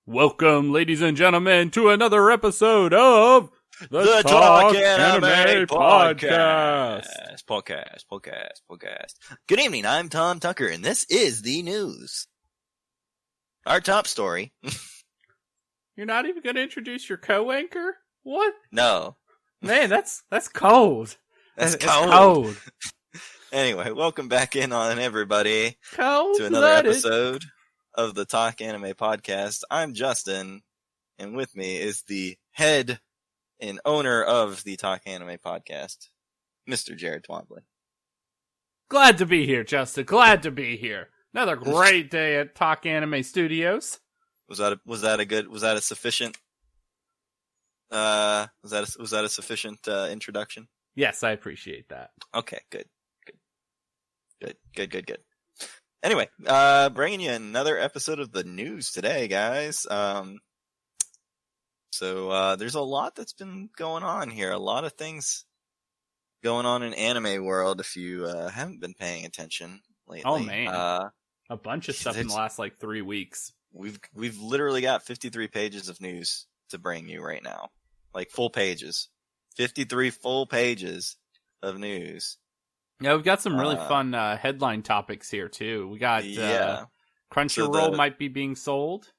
Welcome, ladies and gentlemen, to another episode of The Talk Anime Podcast. Good evening, I'm Tom Tucker, and this is the news. Our top story. You're not even going to introduce your co-anchor? What? No. Man, that's cold. That's cold. Anyway, welcome back in on everybody to another episode of the Talk Anime Podcast. I'm Justin, and with me is the head and owner of the Talk Anime Podcast, Mr. Jared Twombly. Glad to be here, Justin. Glad to be here. Another great day at Talk Anime Studios. Was that a sufficient introduction? Yes, I appreciate that. Okay, good. Anyway, bringing you another episode of the news today, guys. So there's a lot that's been going on here. A lot of things going on in anime world if you haven't been paying attention lately. Oh, man. A bunch of stuff in the last, 3 weeks. We've literally got 53 pages of news to bring you right now. Full pages. 53 full pages of news. Yeah, we've got some really fun headline topics here, too. We got Crunchyroll might be being sold.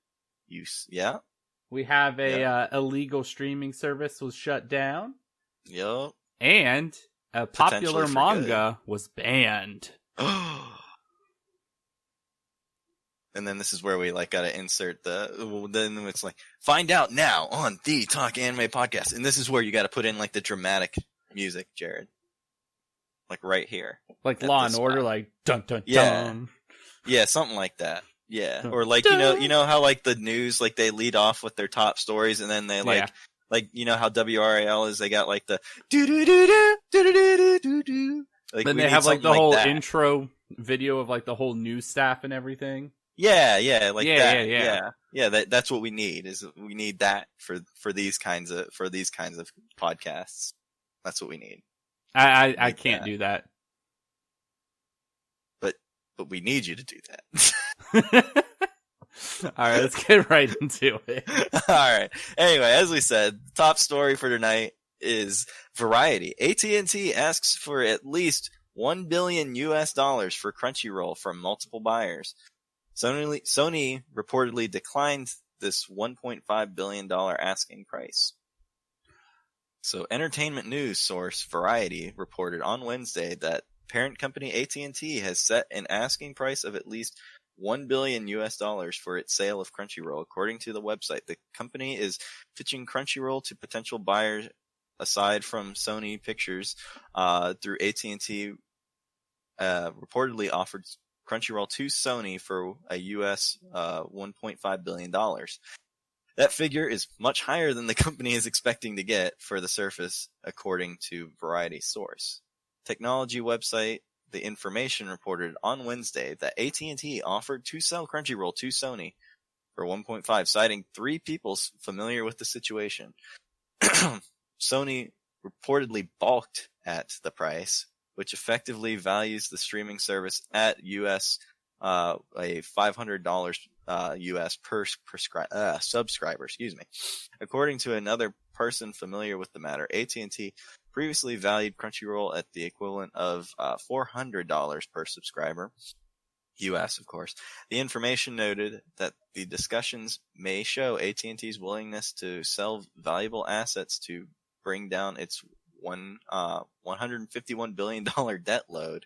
Yeah. We have a illegal streaming service was shut down. Yep. And a popular manga was banned. And then this is where we gotta insert then it's find out now on the Talk Anime Podcast. And this is where you gotta put in the dramatic music, Jared. Right here. Law and Order, dun dun dun. Yeah, something like that. Yeah. Or you know how the news, they lead off with their top stories and then they you know how WRAL is, they got the do do do do do do do do. Then they have the whole intro video of the whole news staff and everything. Yeah, that. Yeah, that's what we need. We need that for these kinds of podcasts. That's what we need. I can't do that. But we need you to do that. Alright, let's get right into it. Alright. Anyway, as we said, top story for tonight is Variety. AT&T asks for at least $1 billion for Crunchyroll from multiple buyers. Sony reportedly declined this $1.5 billion asking price. So, entertainment news source Variety reported on Wednesday that parent company AT&T has set an asking price of at least $1 billion for its sale of Crunchyroll. According to the website, the company is pitching Crunchyroll to potential buyers aside from Sony Pictures through AT&T reportedly offered Crunchyroll to Sony for a US $1.5 billion. That figure is much higher than the company is expecting to get for the service, according to Variety source. Technology website The Information reported on Wednesday that AT&T offered to sell Crunchyroll to Sony for $1.5, citing 3 people familiar with the situation. Sony reportedly balked at the price, which effectively values the streaming service at US a $500 US per subscriber. According to another person familiar with the matter, AT&T previously valued Crunchyroll at the equivalent of $400 per subscriber, US, of course. The information noted that the discussions may show AT&T's willingness to sell valuable assets to bring down its $151 billion debt load.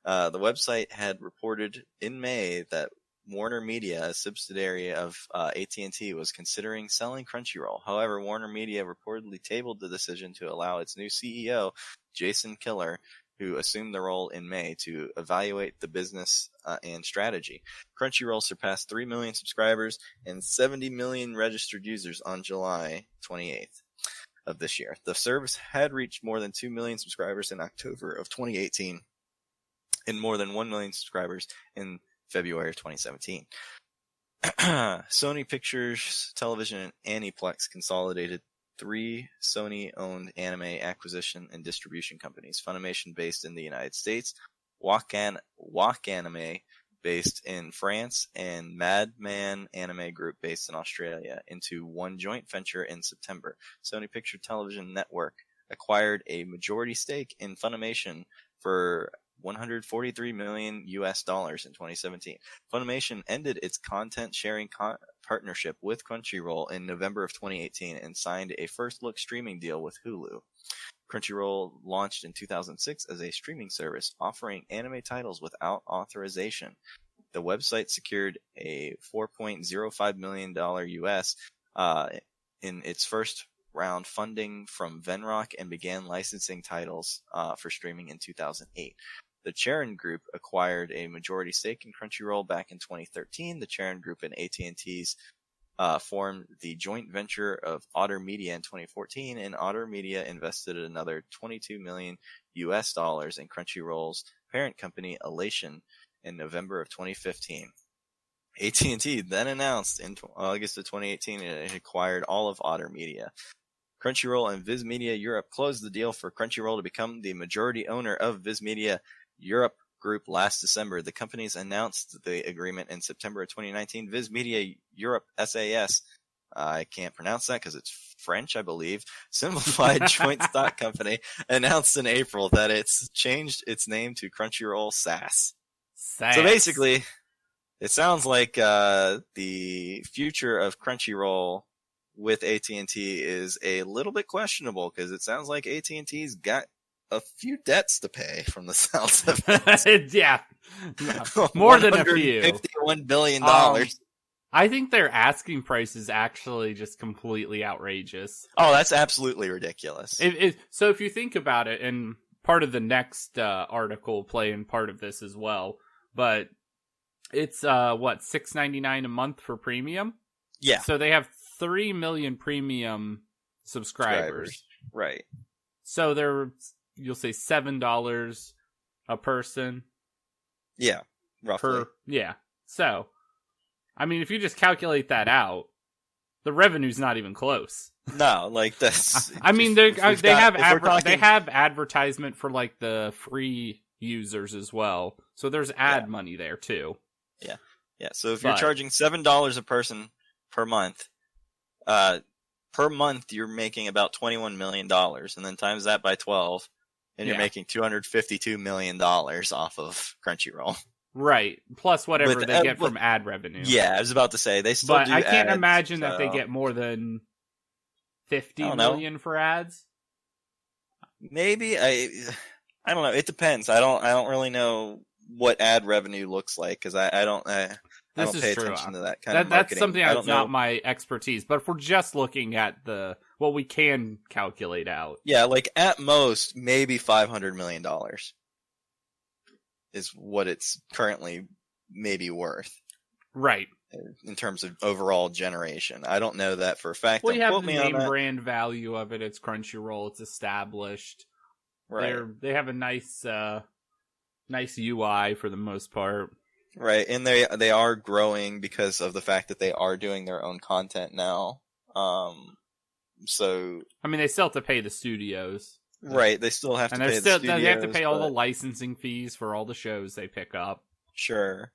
The website had reported in May that Warner Media, a subsidiary of AT&T, was considering selling Crunchyroll. However, Warner Media reportedly tabled the decision to allow its new CEO, Jason Kilar, who assumed the role in May, to evaluate the business and strategy. Crunchyroll surpassed 3 million subscribers and 70 million registered users on July 28th of this year. The service had reached more than 2 million subscribers in October of 2018 and more than 1 million subscribers in February of 2017. Sony Pictures Television and Aniplex consolidated 3 Sony-owned anime acquisition and distribution companies: Funimation, based in the United States; Walk Anime, based in France and Madman Anime Group based in Australia into one joint venture in September. Sony Picture Television Network acquired a majority stake in Funimation for $143 million in 2017. Funimation ended its content sharing partnership with Crunchyroll in November of 2018 and signed a first look streaming deal with Hulu. Crunchyroll launched in 2006 as a streaming service offering anime titles without authorization. The website secured a $4.05 million US in its first round funding from Venrock and began licensing titles for streaming in 2008. The Charon Group acquired a majority stake in Crunchyroll back in 2013. The Charon Group and AT&T's formed the joint venture of Otter Media in 2014, and Otter Media invested another $22 million US in Crunchyroll's parent company, Elation, in November of 2015. AT&T then announced in August of 2018 it acquired all of Otter Media. Crunchyroll and Viz Media Europe closed the deal for Crunchyroll to become the majority owner of Viz Media Europe Group last December. The companies announced the agreement in September of 2019. Viz Media Europe SAS, I can't pronounce that because it's French, I believe, simplified joint stock company, announced in April that it's changed its name to Crunchyroll SAS. So basically, it sounds like the future of Crunchyroll with AT&T is a little bit questionable because it sounds like AT&T's got a few debts to pay from the sounds of it. Yeah. More than a few. $51 billion. I think their asking price is actually just completely outrageous. Oh, that's absolutely ridiculous. So if you think about it, and part of the next article play in part of this as well, but it's $6.99 a month for premium? Yeah. So they have 3 million premium subscribers. Right. So they're, you'll say $7 a person. Yeah, roughly. Yeah. So, I mean, if you just calculate that out, the revenue's not even close. No, like this. I mean, they have advertisement for like the free users as well. So there's ad money there too. Yeah. Yeah. So if you're charging $7 a person per month, you're making about $21 million, and then times that by 12, and you're making $252 million off of Crunchyroll. Right. Plus whatever they get from ad revenue. Yeah, I was about to say they still do I can't ads, imagine that they get more than 50 million for ads. Maybe I don't know. It depends. I don't really know what ad revenue looks like because I don't pay attention to that kind of marketing. That's something that's not my expertise. But if we're just looking at what we can calculate out. Yeah, like at most, maybe $500 million is what it's currently maybe worth. Right. In terms of overall generation. I don't know that for a fact. Well, you have the name brand value of it. It's Crunchyroll. It's established. Right. They have a nice UI for the most part. Right, and they are growing because of the fact that they are doing their own content now. So I mean, they still have to pay the studios. Right, they still have to pay the studios. They have to pay all the licensing fees for all the shows they pick up. Sure.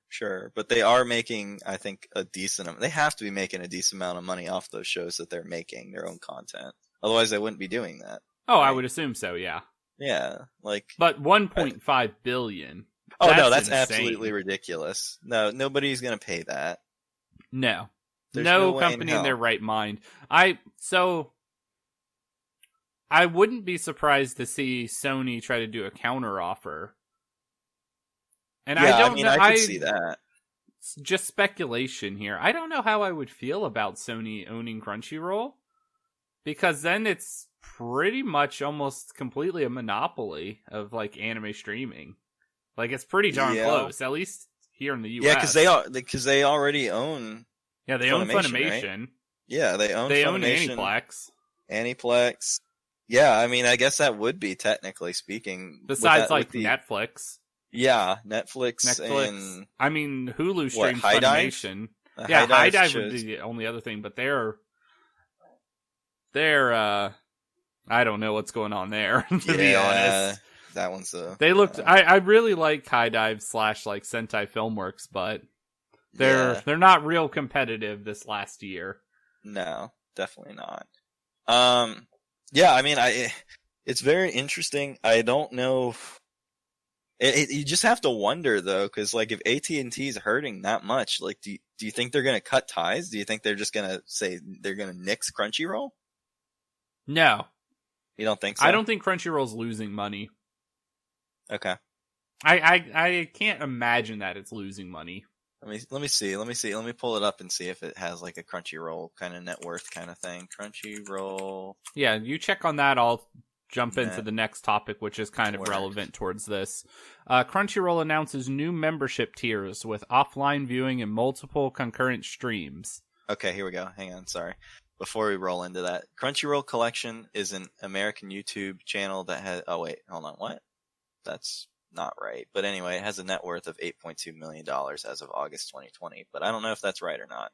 But they are making, I think, a decent amount. They have to be making a decent amount of money off those shows that they're making their own content. Otherwise, they wouldn't be doing that. Oh, right? I would assume so, yeah. Yeah, like... But $1.5 billion... Oh, no, that's absolutely ridiculous. No, nobody's going to pay that. No. No company in their right mind. I wouldn't be surprised to see Sony try to do a counter offer. And I could see that. Just speculation here. I don't know how I would feel about Sony owning Crunchyroll. Because then it's pretty much almost completely a monopoly of like anime streaming. Like, it's pretty darn close, at least here in the U.S. Yeah, because they already own. Yeah, they own Funimation. Right? Yeah, they own Aniplex. Aniplex. Yeah, I mean, I guess that would be technically speaking. Besides, Netflix. Yeah, Netflix and... I mean, Hulu streams Funimation. Yeah, High Dive would be the only other thing, but they're I don't know what's going on there, to be honest. that one's a. They looked. I really like High Dive / like Sentai Filmworks, but they're not real competitive this last year. No, definitely not. Yeah, I mean, it's very interesting. I don't know. You just have to wonder though, because like if AT&T is hurting that much, like do you think they're gonna cut ties? Do you think they're just gonna say they're gonna nix Crunchyroll? No, you don't think so? I don't think Crunchyroll's losing money. Okay. I can't imagine that it's losing money. Let me see. Let me pull it up and see if it has like a Crunchyroll kind of net worth kind of thing. Crunchyroll. Yeah, you check on that. I'll jump into the next topic, which is kind of relevant towards this. Crunchyroll announces new membership tiers with offline viewing and multiple concurrent streams. Okay, here we go. Hang on, sorry. Before we roll into that, Crunchyroll Collection is an American YouTube channel that has... Oh, wait, hold on. What? That's not right. But anyway, it has a net worth of $8.2 million as of August 2020. But I don't know if that's right or not.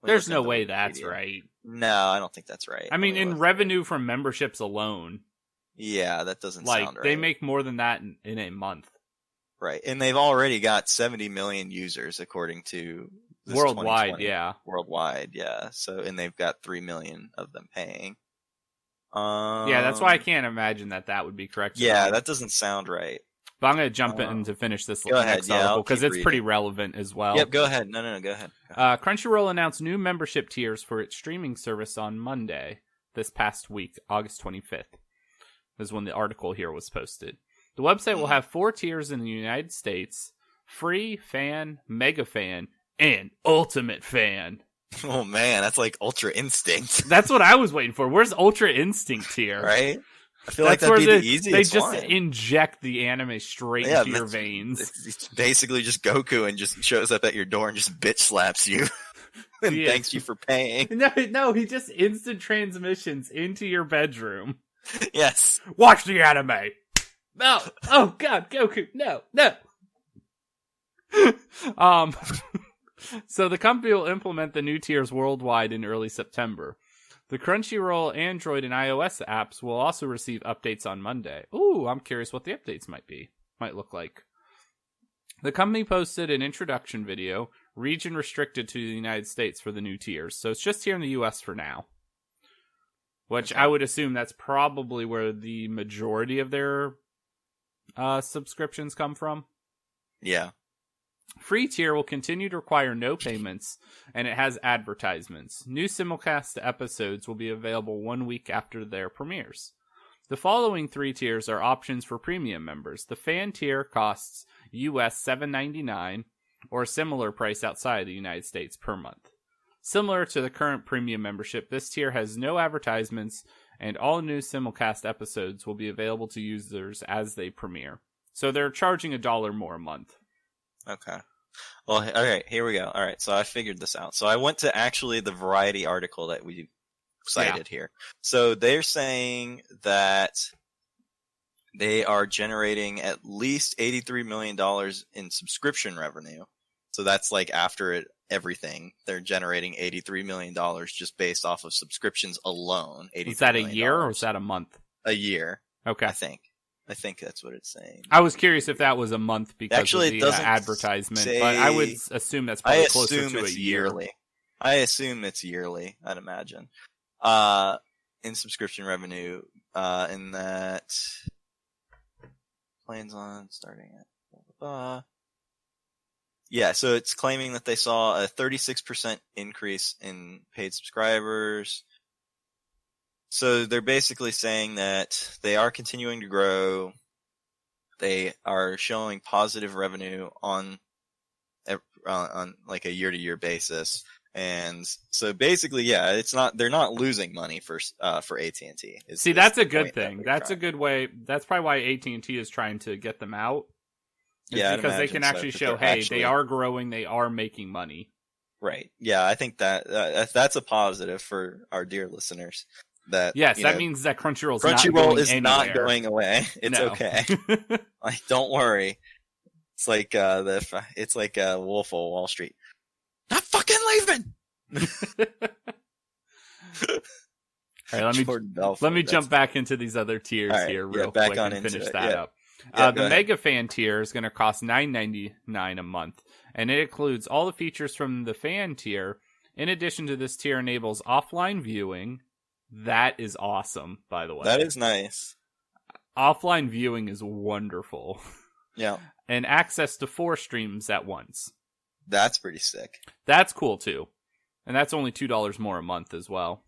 There's no way that's right. No, I don't think that's right. I mean, in revenue from memberships alone... Yeah, that doesn't like, sound right. They make more than that in a month. Right. And they've already got 70 million users according to this worldwide, yeah. Worldwide, yeah. So, and they've got 3 million of them paying. Yeah, that's why I can't imagine that would be correct. Yeah, that doesn't sound right. But I'm going to jump in to finish this next article because it's pretty relevant as well. Yep, go ahead. No, go ahead. Crunchyroll announced new membership tiers for its streaming service on Monday, this past week, August 25th. Is when the article here was posted. The website will have 4 tiers in the United States: free, fan, mega fan, and ultimate fan. Oh man, that's like Ultra Instinct. That's what I was waiting for. Where's Ultra Instinct here? Right? I feel like that'd be the easiest They just inject the anime straight into your veins. It's basically just Goku and just shows up at your door and just bitch slaps you. And thanks you for paying. No, he just instant transmissions into your bedroom. Yes. Watch the anime. No. Oh God, Goku. No. So the company will implement the new tiers worldwide in early September. The Crunchyroll Android and iOS apps will also receive updates on Monday. Ooh, I'm curious what the updates might look like. The company posted an introduction video, region restricted to the United States for the new tiers. So it's just here in the US for now. Which I would assume that's probably where the majority of their subscriptions come from. Yeah. Free tier will continue to require no payments, and it has advertisements. New simulcast episodes will be available 1 week after their premieres. The following 3 tiers are options for premium members. The fan tier costs US $7.99 or a similar price outside the United States per month. Similar to the current premium membership, this tier has no advertisements, and all new simulcast episodes will be available to users as they premiere. So they're charging $1 more a month. Okay. Well, all right, here we go. All right, so I figured this out. So I went to actually the Variety article that we cited here. So they're saying that they are generating at least $83 million in subscription revenue. So that's like after everything, they're generating $83 million just based off of subscriptions alone. Is that a year or is that a month? A year. Okay. I think that's what it's saying. I was curious if that was a month because of the advertisement, but I would assume that's probably closer to a year. Yearly. I assume it's yearly, I'd imagine. In subscription revenue, in that plans on starting at blah, blah, blah. Yeah, so it's claiming that they saw a 36% increase in paid subscribers. So they're basically saying that they are continuing to grow. They are showing positive revenue on like a year-to-year basis. And so basically, yeah, they're not losing money for AT&T. See, that's a good thing. That's a good way. That's probably why AT&T is trying to get them out. Yeah, because they can actually show, hey, they are growing, they are making money. Right. Yeah, I think that's a positive for our dear listeners. That that means that Crunchyroll is not going away. It's okay. Like, don't worry. It's like Wolf of Wall Street. Not fucking leaving. All right, let me jump back into these other tiers here real quick and finish that up. Yeah, The go ahead. Mega Fan tier is going to cost $9.99 a month, and it includes all the features from the Fan tier. In addition to this tier enables offline viewing. That is awesome, by the way. That is nice. Offline viewing is wonderful. Yeah. And access to 4 streams at once. That's pretty sick. That's cool, too. And that's only $2 more a month as well.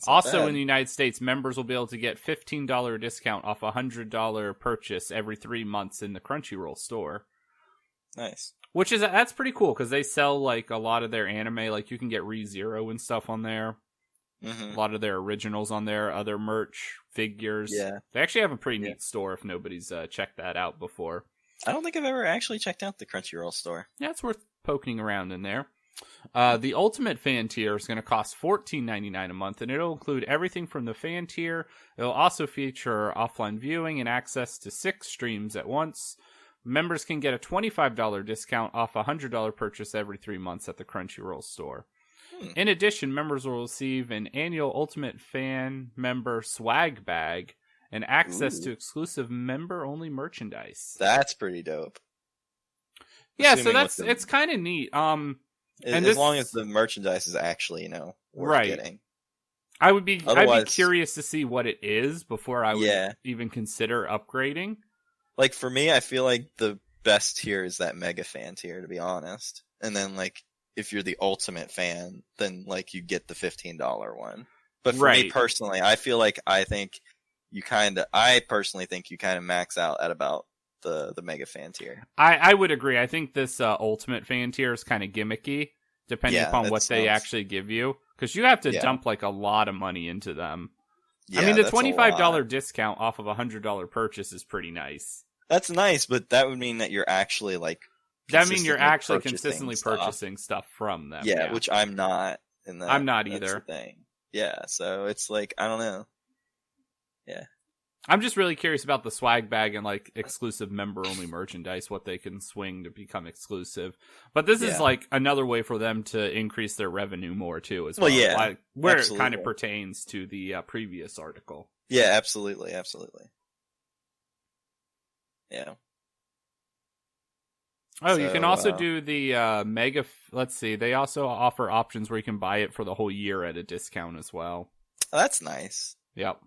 Also, in the United States, members will be able to get $15 discount off a $100 purchase every 3 months in the Crunchyroll store. Nice. That's pretty cool, because they sell, like, a lot of their anime. Like, you can get ReZero and stuff on there. Mm-hmm. A lot of their originals on there, other merch, figures. Yeah. They actually have a pretty neat store if nobody's checked that out before. I don't think I've ever actually checked out the Crunchyroll store. Yeah, it's worth poking around in there. The Ultimate Fan tier is going to cost $14.99 a month, and it'll include everything from the Fan tier. It'll also feature offline viewing and access to 6 streams at once. Members can get a $25 discount off a $100 purchase every 3 months at the Crunchyroll store. In addition, members will receive an annual Ultimate Fan member swag bag and access to exclusive member-only merchandise. That's pretty dope. Yeah, so it's kind of neat. As long as the merchandise is actually, worth getting. I'd be curious to see what it is before I would even consider upgrading. Like, for me, I feel like the best tier is that Mega Fan tier, to be honest. And then, like, if you're the Ultimate Fan, then, like, you get the $15 one. But for me personally, I think you kind of max out at about the Mega Fan tier. I would agree. I think this Ultimate Fan tier is kind of gimmicky, depending upon what they actually give you. Because you have to dump, like, a lot of money into them. Yeah, I mean, the $25 discount off of a $100 purchase is pretty nice. That's nice, but that would mean that you're actually, like, consistently purchasing stuff from them. Yeah, which I'm not. I'm not either. That's the thing. Yeah, so it's like, I don't know. Yeah. I'm just really curious about the swag bag and, like, exclusive member-only merchandise, what they can swing to become exclusive. But this is, like, another way for them to increase their revenue more, too, as well. Yeah, like, where it kind of pertains to the previous article. Yeah, absolutely. Yeah. Oh, so, you can also do the Mega... Let's see. They also offer options where you can buy it for the whole year at a discount as well. Oh, that's nice. Yep.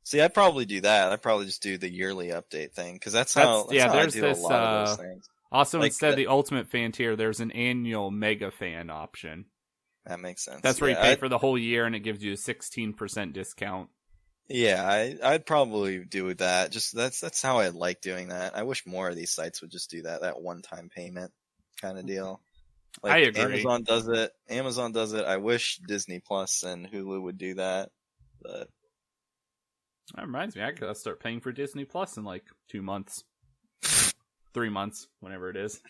See, I'd probably do that. I'd probably just do the yearly update thing, because that's how I do a lot of those things. Also, like instead of the Ultimate Fan tier, there's an annual Mega Fan option. That makes sense. That's where you pay for the whole year, and it gives you a 16% discount. Yeah, I'd probably do that. Just that's how I like doing that. I wish more of these sites would just do that one-time payment kind of deal. Like, I agree. Amazon does it. I wish Disney Plus and Hulu would do that, but that reminds me, I gotta start paying for Disney Plus in like 2 months, 3 months, whenever it is.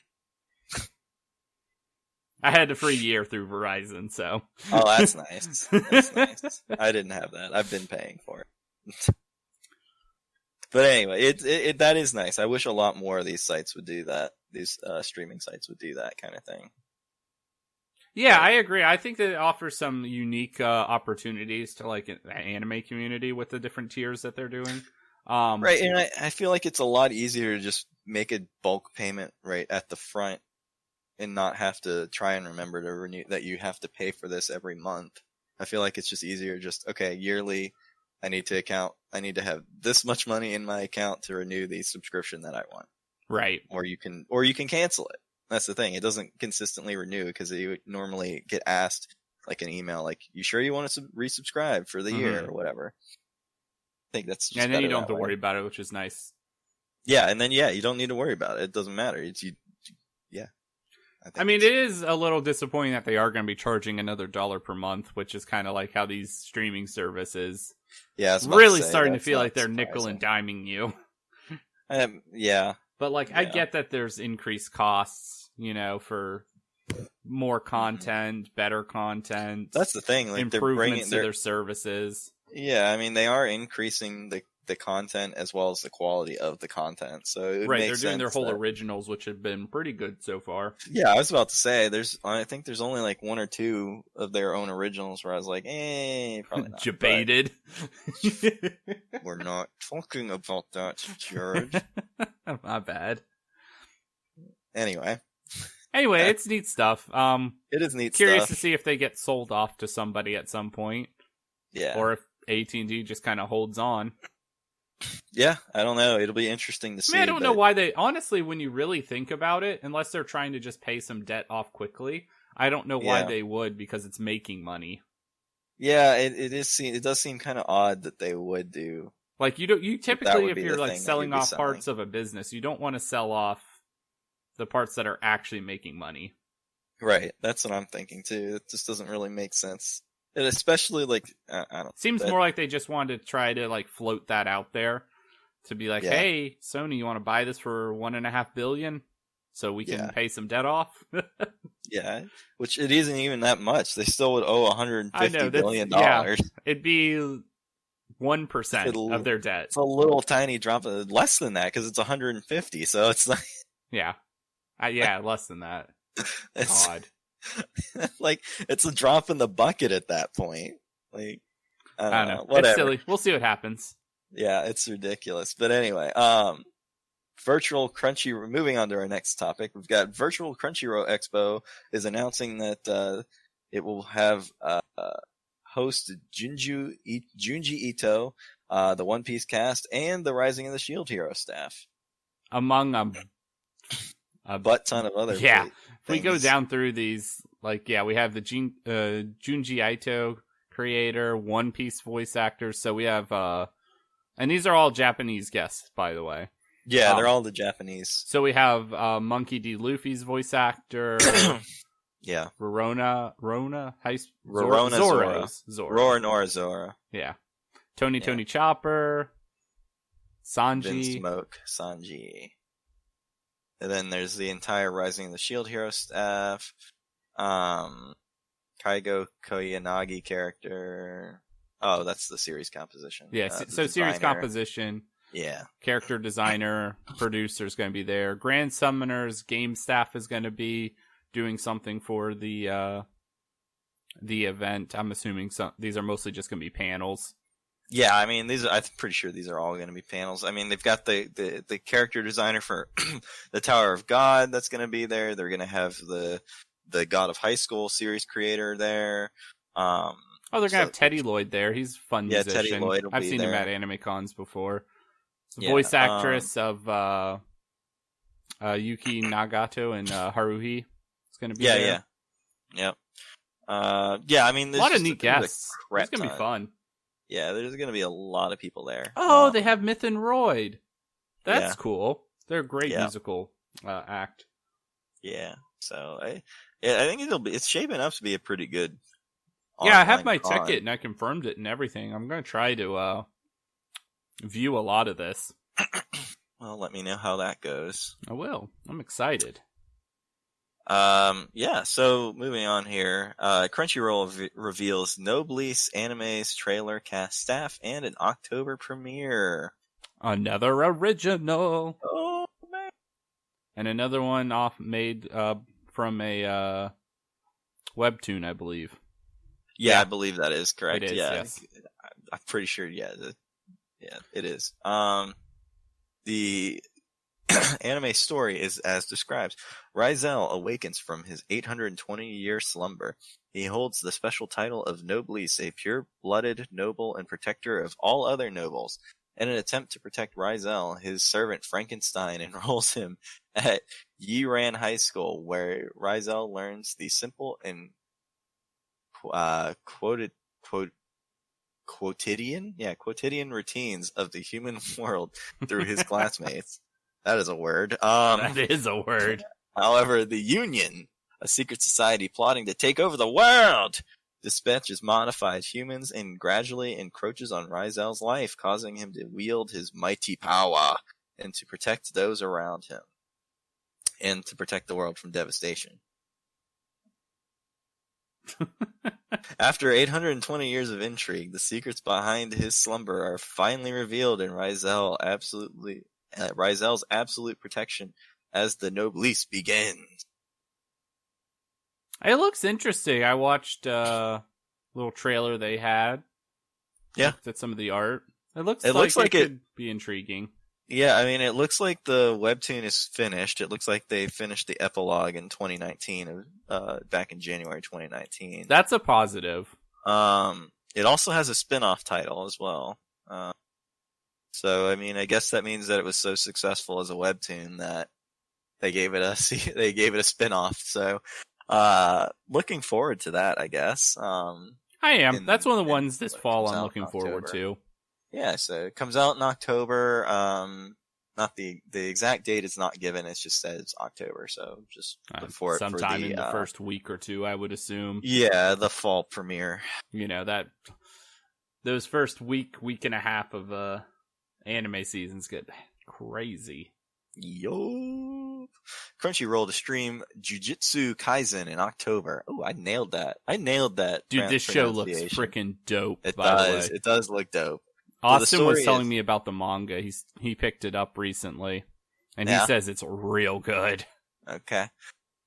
I had a free year through Verizon, so. Oh, that's nice. That's nice. I didn't have that. I've been paying for it. But anyway, it that is nice. I wish a lot more of these sites would do that. These streaming sites would do that kind of thing. Yeah, I agree. I think that it offers some unique opportunities to like the anime community with the different tiers that they're doing. Right, and I feel like it's a lot easier to just make a bulk payment right at the front and not have to try and remember to renew that you have to pay for this every month. I feel like it's just easier okay, yearly I need to have this much money in my account to renew the subscription that I want. Right. Or you can cancel it. That's the thing. It doesn't consistently renew because you normally get asked like an email like, you sure you want to resubscribe for the year or whatever. I think that's just and then you don't have to worry about it, which is nice. Yeah, and then you don't need to worry about it. It doesn't matter. I mean, it is a little disappointing that they are going to be charging another $1 per month, which is kind of like how these streaming services. Yeah, it's really starting to feel like they're nickel and diming you. Yeah, but like I get that there's increased costs, for more content, better content. That's the thing. Like, improvements to their services. Yeah, I mean, they are increasing the content as well as the quality of the content. So it Right, makes they're doing their sense whole that- originals, which have been pretty good so far. Yeah, I was about to say I think there's only like one or two of their own originals where I was like, probably not. Debated. But we're not talking about that, Jared. My bad. Anyway, It's neat stuff. it is neat Curious stuff. to see if they get sold off to somebody at some point, Yeah. or if AT&T just kind of holds on. Yeah, I don't know. It'll be interesting to see. I don't know why they, honestly, when you really think about it, unless they're trying to just pay some debt off quickly, I don't know why they would, because it's making money. Yeah, it does seem kind of odd that they would do. Like, you typically, if you're like selling off selling. parts of a business, you don't want to sell off the parts that are actually making money. Right, that's what I'm thinking too. It just doesn't really make sense. And especially like I don't. Seems more like they just wanted to try to like float that out there to be like, hey, Sony, you want to buy this for $1.5 billion so we can pay some debt off? Yeah, which it isn't even that much. They still would owe $150 billion. Yeah, it'd be 1% of their debt. It's a little tiny drop, less than that because it's 150. So it's like less than that. It's odd. Like it's a drop in the bucket at that point. Like I don't know. Whatever. It's silly. We'll see what happens. Yeah, it's ridiculous. But anyway, virtual Crunchyroll. Moving on to our next topic, we've got Virtual Crunchyroll Expo is announcing that it will have host Junji Ito, the One Piece cast, and the Rising of the Shield Hero staff, among a butt ton of other. Yeah, if we go down through these, like, we have the Junji Ito creator, One Piece voice actors. So we have, and these are all Japanese guests, by the way. Yeah, they're all the Japanese. So we have Monkey D. Luffy's voice actor. Yeah. Rorona Zora. Yeah. Tony Chopper. Sanji. Vin Smoke. Sanji. And then there's the entire Rising of the Shield Hero staff. Kaigo Koyanagi character. Oh, that's the series composition. Yeah, so series composition. Yeah. Character designer, producer is going to be there. Grand Summoners, game staff is going to be doing something for the event. I'm assuming these are mostly just going to be panels. Yeah, I mean, I'm pretty sure these are all going to be panels. I mean, they've got the character designer for the Tower of God that's going to be there. They're going to have the God of High School series creator there. They're going to have Teddy Lloyd there. He's a fun musician. Teddy Lloyd will I've be seen there. him at Anime Cons before. The voice actress of Yuki Nagato and Haruhi is going to be there. Yeah. I mean, a lot of neat guests. It's going to be fun. Yeah, there's going to be a lot of people there. Oh, they have Myth and Royd. That's cool. They're a great musical act. Yeah, so I think it's shaping up to be a pretty good. Yeah, I have my ticket and I confirmed it and everything. I'm going to try to view a lot of this. Well, let me know how that goes. I will. I'm excited. So moving on here, Crunchyroll reveals Noblesse Anime's trailer, cast, staff, and an October premiere. Another original. Oh man! And another one made from a webtoon, I believe. Yeah, I believe that is correct. It is, yes. I'm pretty sure. Yeah, it is. The anime story is as described. Rizel awakens from his 820-year slumber. He holds the special title of Noblesse, a pure-blooded noble and protector of all other nobles. In an attempt to protect Rizel, his servant Frankenstein enrolls him at Yiran High School, where Rizel learns the simple and quotidian routines of the human world through his classmates. That is a word. That is a word. However, the Union, a secret society plotting to take over the world, dispatches modified humans and gradually encroaches on Rizel's life, causing him to wield his mighty power and to protect those around him and to protect the world from devastation. After 820 years of intrigue, the secrets behind his slumber are finally revealed in Rizel's absolute protection as the Noblesse begins. It looks interesting. I watched a little trailer they had. Yeah. Looked at some of the art. It looks like it could be intriguing. Yeah, I mean, it looks like the webtoon is finished. It looks like they finished the epilogue in 2019, back in January 2019. That's a positive. It also has a spin-off title as well. So, I mean, I guess that means that it was so successful as a webtoon that they gave it a spin-off. So, looking forward to that, I guess. I am. That's one of the ones this fall I'm looking forward to. Yeah, so it comes out in October. Not the exact date is not given. It just says October, so just look for it sometime in the first week or two, I would assume. Yeah, the fall premiere. You know, those first week and a half of anime seasons get crazy. Yo, Crunchyroll to stream Jujutsu Kaisen in October. Oh, I nailed that. Dude, this show looks freaking dope. It does. It does look dope. Austin was telling me about the manga. He picked it up recently, and he says it's real good. Okay.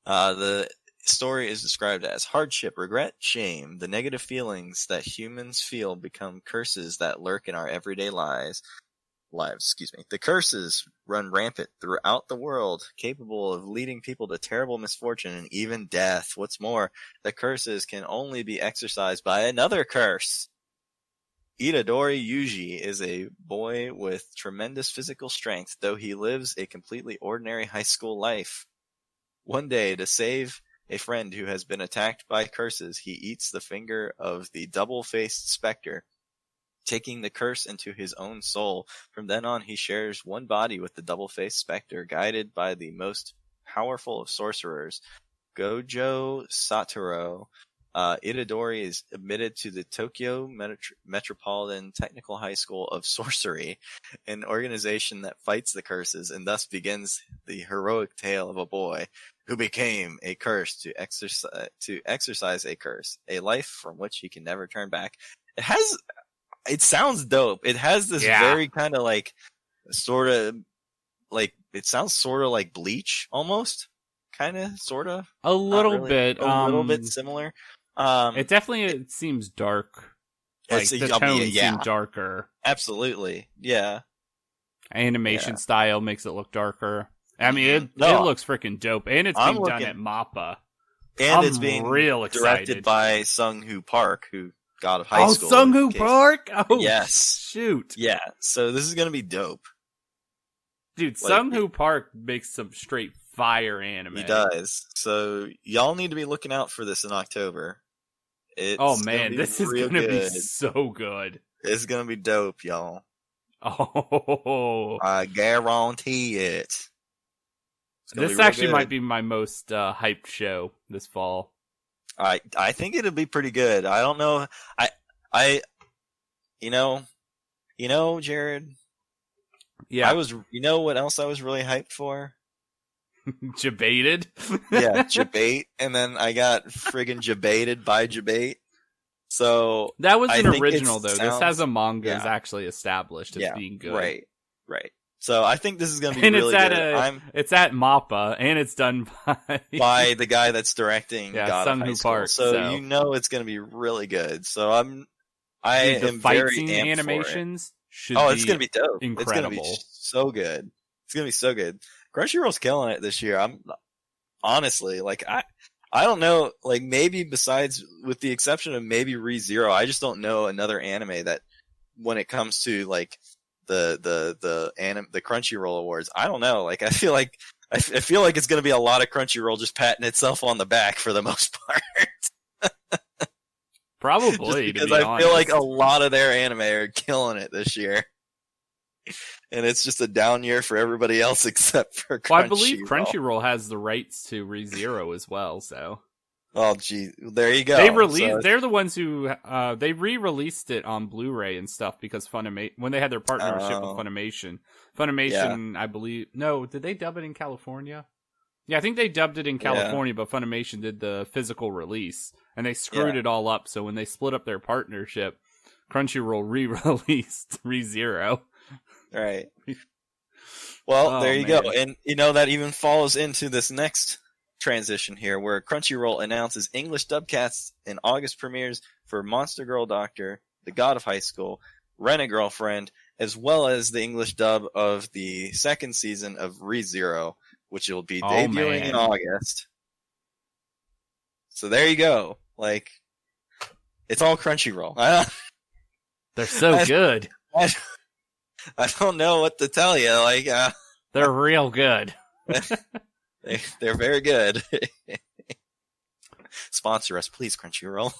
The story is described as hardship, regret, shame. The negative feelings that humans feel become curses that lurk in our everyday lives. The curses run rampant throughout the world, capable of leading people to terrible misfortune and even death. What's more, the curses can only be exorcised by another curse. Itadori Yuji is a boy with tremendous physical strength, though he lives a completely ordinary high school life. One day, to save a friend who has been attacked by curses, he eats the finger of the double-faced specter, taking the curse into his own soul. From then on, he shares one body with the double-faced specter, guided by the most powerful of sorcerers, Gojo Satoru. Itadori is admitted to the Tokyo Metropolitan Technical High School of Sorcery, an organization that fights the curses, and thus begins the heroic tale of a boy who became a curse to exercise a curse, a life from which he can never turn back. It sounds dope. It has this very kind of like, sort of, like, it sounds sort of like Bleach, almost. Kind of, sort of. A little bit. A little bit similar. It seems dark. Like, the tones seem darker. Absolutely. Yeah. Animation style makes it look darker. I mean, it looks freaking dope. And it's being done at MAPPA. And it's being real excited. Directed by Sung-Hoo Park, who got of high school. Oh, Sung-Hoo Park? Oh, yes. Shoot. Yeah, so this is going to be dope. Dude, Sung-Hoo Park makes some straight fire anime. He does. So y'all need to be looking out for this in October. Oh man, this is going to be so good. It's going to be dope, y'all. Oh. I guarantee it. This actually might be my most hyped show this fall. I think it'll be pretty good. I don't know. You know, Jared. Yeah. You know what else I was really hyped for? Jabated? Yeah, Jabate. And then I got friggin' Jabated by Jabate. So that was an original, though. This has a manga is actually established as being good. Right. So I think this is going to be really good. It's at MAPPA, and it's done by the guy that's directing God of High School. Park, so you know it's going to be really good. So I am the fight scene animations should be it's going to be dope. Incredible. It's going to be so good. It's going to be so good. Crunchyroll's killing it this year. I'm honestly like I don't know, like maybe besides with the exception of maybe ReZero, I just don't know another anime that when it comes to like the Crunchyroll awards, I don't know. Like I feel like it's going to be a lot of Crunchyroll just patting itself on the back for the most part. Probably, because I feel like a lot of their anime are killing it this year. And it's just a down year for everybody else except for Crunchyroll. Well, I believe Crunchyroll has the rights to ReZero as well, so. Oh, gee. There you go. They're the ones who, they re-released it on Blu-ray and stuff because when they had their partnership with Funimation. Funimation, I believe, no, did they dub it in California? Yeah, I think they dubbed it in Yeah. California, but Funimation did the physical release, and they screwed it all up. So when they split up their partnership, Crunchyroll re-released ReZero. Right. Well, there you go. Man. And, that even falls into this next transition here, where Crunchyroll announces English dubcasts in August premieres for Monster Girl Doctor, The God of High School, Rent-A-Girlfriend, as well as the English dub of the second season of ReZero, which will be debuting in August. So there you go. Like, it's all Crunchyroll. They're so good. I don't know what to tell you. Like, they're real good. They're very good. Sponsor us, please, Crunchyroll.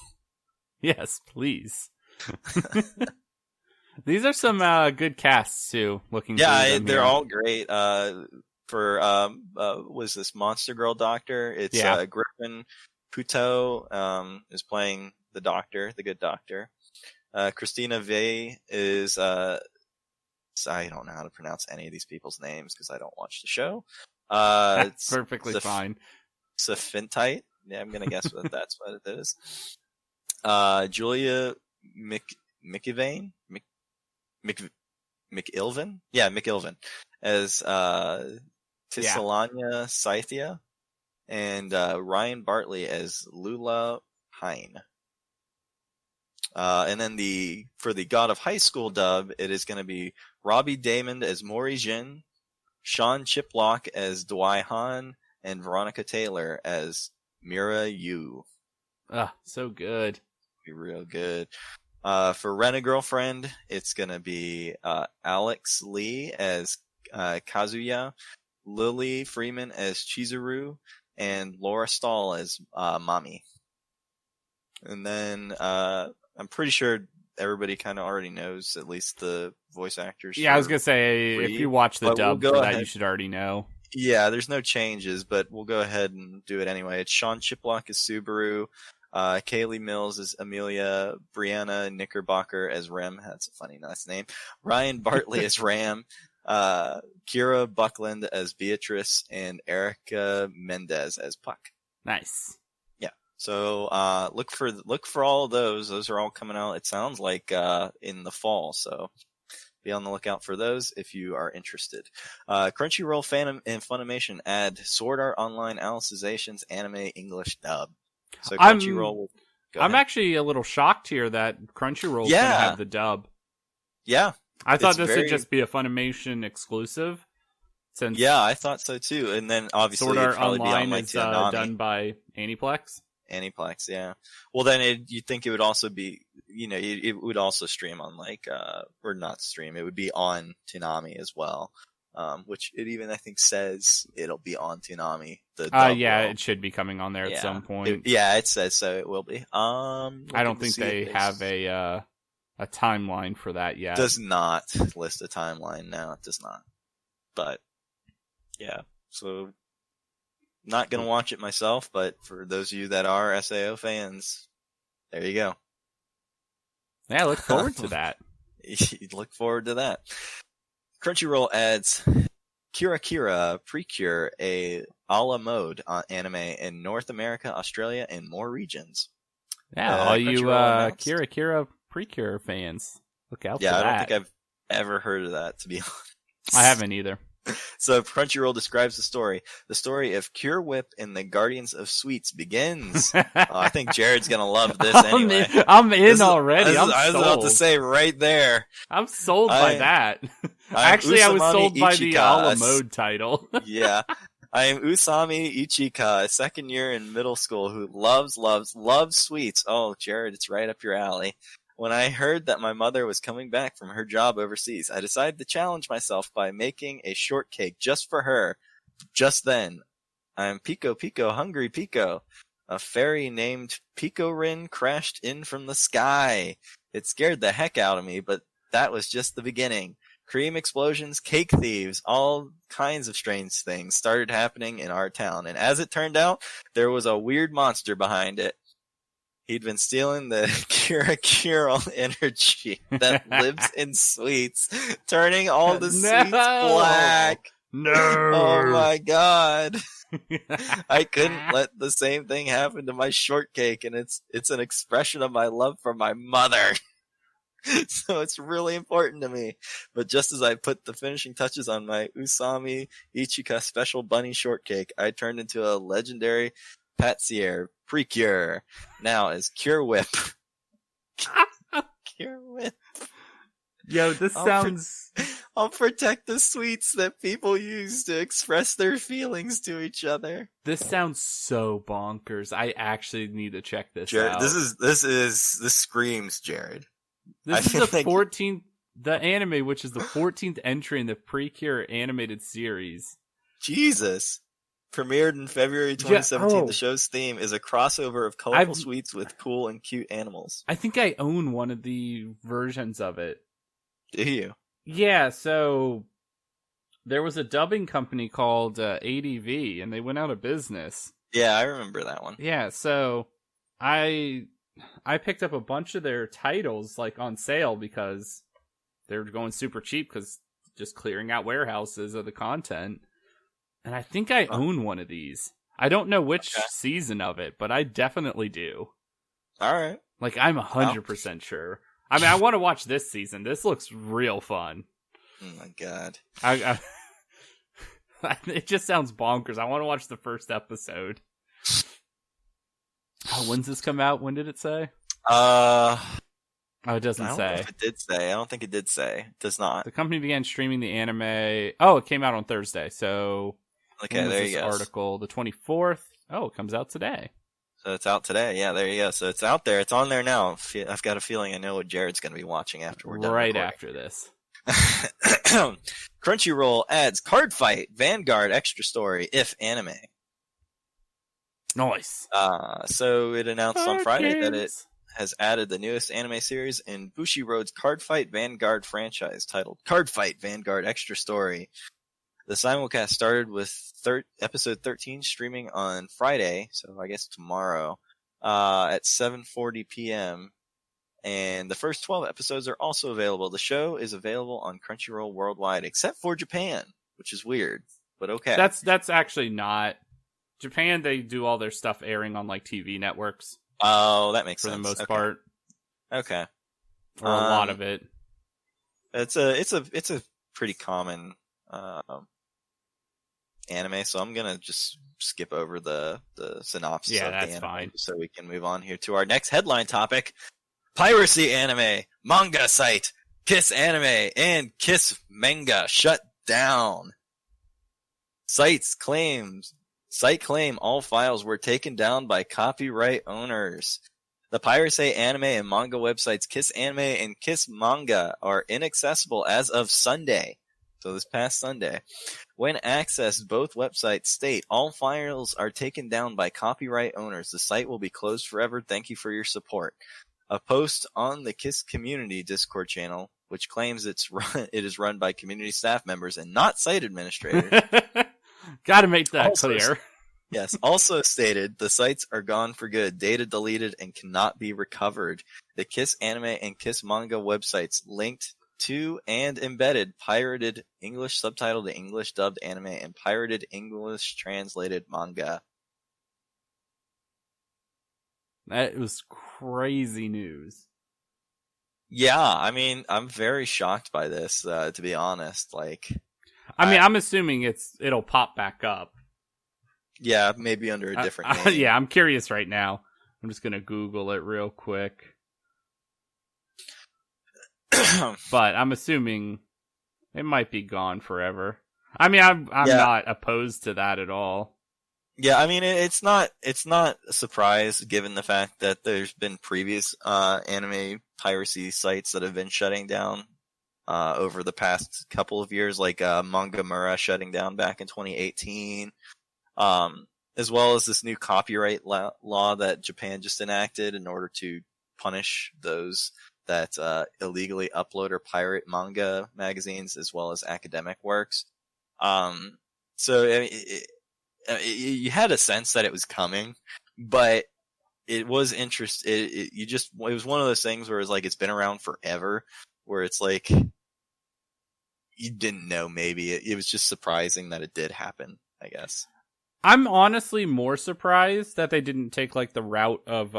Yes, please. These are some good casts too. Looking, yeah, they're all great. Was this Monster Girl Doctor? It's Griffin Puto is playing the Doctor, the good Doctor. Christina Vey is I don't know how to pronounce any of these people's names because I don't watch the show. That's perfectly fine. Safintite. Yeah, I'm gonna guess what that's what it is. Julia McIlvain? McIlvin? Yeah, McIlvin as Tissalania Scythia, and Ryan Bartley as Lula Hine. And then for the God of High School dub, it is going to be Robbie Damon as Mori Jin, Sean Chiplock as Dwai Han, and Veronica Taylor as Mira Yu. So good. Be real good. For Rent-A-Girlfriend, it's going to be Alex Lee as Kazuya, Lily Freeman as Chizuru, and Laura Stahl as Mami. And then I'm pretty sure everybody kind of already knows at least the voice actors. Yeah, I was going to say, if you watch the dub for that, you should already know. Yeah, there's no changes, but we'll go ahead and do it anyway. It's Sean Chiplock as Subaru, Kaylee Mills as Amelia, Brianna Knickerbocker as Rem. That's a funny last name. Ryan Bartley as Ram, Kira Buckland as Beatrice, and Erica Mendez as Puck. Nice. So look for all of those. Those are all coming out. It sounds like in the fall. So be on the lookout for those if you are interested. Crunchyroll Phantom and Funimation add Sword Art Online Alicization anime English dub. So Crunchyroll. I'm actually a little shocked here that Crunchyroll's going to have the dub. Yeah, I thought this would just be a Funimation exclusive. Since I thought so too. And then obviously Sword Art Online is done by Aniplex. Aniplex, yeah. Well, then you'd think it would also be, it would also stream on or not stream. It would be on Toonami as well, which it even I think says it'll be on Toonami. It should be coming on there at some point. It says so. It will be. I don't think they have a timeline for that yet. Does not list a timeline. No, it does not. But yeah, so. Not going to watch it myself, but for those of you that are SAO fans, there you go. Yeah, I look forward to that. Look forward to that. Crunchyroll adds Kira Kira Precure, a la mode anime in North America, Australia, and more regions. Yeah, all you Kira Kira Precure fans, look out for that. Yeah, I don't think I've ever heard of that, to be honest. I haven't either. So Crunchyroll describes the story. The story of Cure Whip and the Guardians of Sweets begins. I think Jared's going to love this anyway. I'm in already. I was about to say right there. I'm sold by that. Actually, I was sold by the Ala Mode title. Yeah. I am Usami Ichika, a second year in middle school who loves sweets. Oh, Jared, it's right up your alley. When I heard that my mother was coming back from her job overseas, I decided to challenge myself by making a shortcake just for her. Just then, I'm Pico Pico, hungry Pico. A fairy named Pico-Rin crashed in from the sky. It scared the heck out of me, but that was just the beginning. Cream explosions, cake thieves, all kinds of strange things started happening in our town. And as it turned out, there was a weird monster behind it. He'd been stealing the Kira energy that lives in sweets, turning all the sweets black. No! Oh my god. I couldn't let the same thing happen to my shortcake, and it's an expression of my love for my mother. So it's really important to me. But just as I put the finishing touches on my Usami Ichika special bunny shortcake, I turned into a legendary patissiere precure, now as Cure Whip. Cure Whip. Yo, this sounds... I'll protect the sweets that people use to express their feelings to each other. This sounds so bonkers. I actually need to check this Jared, out. This screams Jared. This is the 14th, the anime, which is the 14th entry in the Precure animated series. Jesus. Premiered in February 2017, the show's theme is a crossover of colorful sweets with cool and cute animals. I think I own one of the versions of it. Do you? Yeah, so there was a dubbing company called ADV, and they went out of business. Yeah, I remember that one. Yeah, so I picked up a bunch of their titles like on sale because they were going super cheap because just clearing out warehouses of the content. And I think I own one of these. I don't know which season of it, but I definitely do. All right. Like, I'm 100% sure. I mean, I want to watch this season. This looks real fun. Oh my god. It just sounds bonkers. I want to watch the first episode. Oh, when's this come out? When did it say? Oh, it doesn't say. I don't know if it did say. I don't think it did say. It does not. The company began streaming the anime. Oh, it came out on Thursday. So, okay, there you go. Article the 24th. Oh, it comes out today. So it's out today. Yeah, there you go. So it's out there. It's on there now. I've got a feeling I know what Jared's going to be watching after we're done. Right recording. after this. Crunchyroll adds Card Fight Vanguard Extra Story if anime. Nice. So it announced on Friday that it has added the newest anime series in Bushiroad's Card Fight Vanguard franchise, titled Card Fight Vanguard Extra Story. The simulcast started with episode 13 streaming on Friday, so I guess tomorrow, at 7:40 p.m. And the first 12 episodes are also available. The show is available on Crunchyroll worldwide, except for Japan, which is weird, but okay. That's actually not... Japan, they do all their stuff airing on like TV networks. Oh, that makes sense. For the most part. Okay. Or a lot of it. It's a pretty common anime, so I'm gonna just skip over the synopsis of the anime fine. So we can move on here to our next headline topic. Piracy anime, manga site, KissAnime, and Kiss Manga shut down. Site claim all files were taken down by copyright owners. The piracy anime and manga websites KissAnime and Kiss Manga are inaccessible as of Sunday. So this past Sunday. When accessed, both websites state all files are taken down by copyright owners. The site will be closed forever. Thank you for your support. A post on the Kiss Community Discord channel, which claims it is run by community staff members and not site administrators. Gotta make that clear. Yes, also stated the sites are gone for good, data deleted, and cannot be recovered. The KissAnime and Kiss Manga websites linked to and embedded pirated English subtitled to English dubbed anime and pirated English translated manga. That was crazy news. Yeah, I mean, I'm very shocked by this, to be honest. Like, I'm assuming it'll pop back up. Yeah, maybe under a different name. Yeah, I'm curious right now. I'm just gonna Google it real quick. But I'm assuming it might be gone forever. I mean, I'm not opposed to that at all. Yeah, I mean, it's not a surprise given the fact that there's been previous anime piracy sites that have been shutting down over the past couple of years, like Mangamura shutting down back in 2018, as well as this new copyright law that Japan just enacted in order to punish those that illegally upload or pirate manga magazines as well as academic works. So I mean, you had a sense that it was coming, but it was interesting. It was one of those things where it's like it's been around forever, where it's like you didn't know. Maybe it was just surprising that it did happen, I guess. I'm honestly more surprised that they didn't take like the route of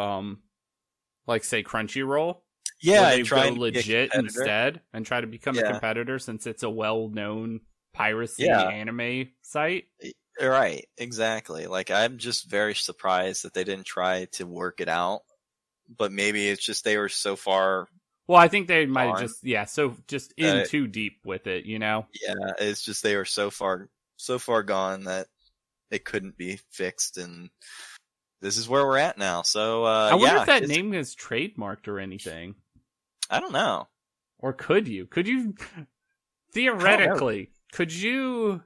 like say Crunchyroll, Yeah, where they and go trying to be a legit competitor. instead and try to become a Yeah, competitor since it's a well-known piracy yeah, anime site. right, exactly. Like, I'm just very surprised that they didn't try to work it out. But maybe it's just they were so far Well, I think they might have gone just in that, too deep with it, you know. yeah, it's just they were so far gone that it couldn't be fixed, and this is where we're at now. So, I wonder if yeah, that name is trademarked or anything. I don't know. Or could you? Could you I don't know. theoretically could you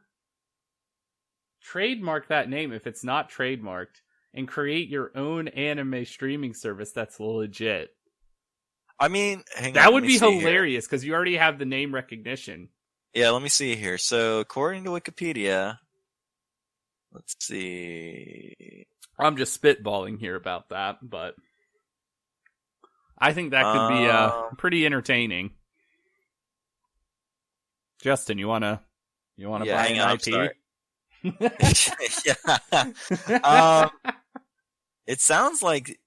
trademark that name if it's not trademarked and create your own anime streaming service that's legit? I mean, hang on, That let would me be see here. hilarious because you already have the name recognition. Yeah, let me see here. So, according to Wikipedia, let's see. I'm just spitballing here about that, but I think that could be Um, pretty entertaining. Justin, you wanna yeah, buy hang an on, I'm IP? sorry. Yeah. Um, it sounds like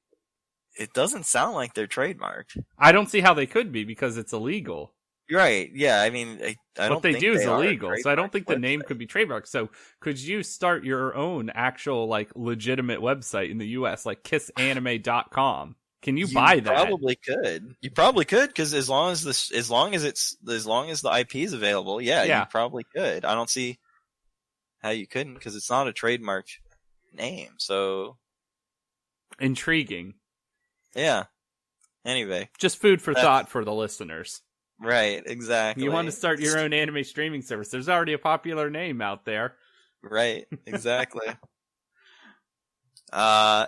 it doesn't sound like they're trademarked. I don't see how they could be because it's illegal. You're right. Yeah, I mean, I What don't they think do is they are a illegal, so I don't think trademarked the name website. could be trademarked. So could you start your own actual like legitimate website in the US like kissanime.com? Can you buy that? Probably could. You probably could because as long as the IP is available, yeah, you Yeah, probably could. I don't see how you couldn't because it's not a trademark name. So intriguing. yeah. Anyway, Just food for that's thought for the listeners. right. You want to Exactly. start your own anime streaming service. There's already a popular name out there. Right. Exactly. uh,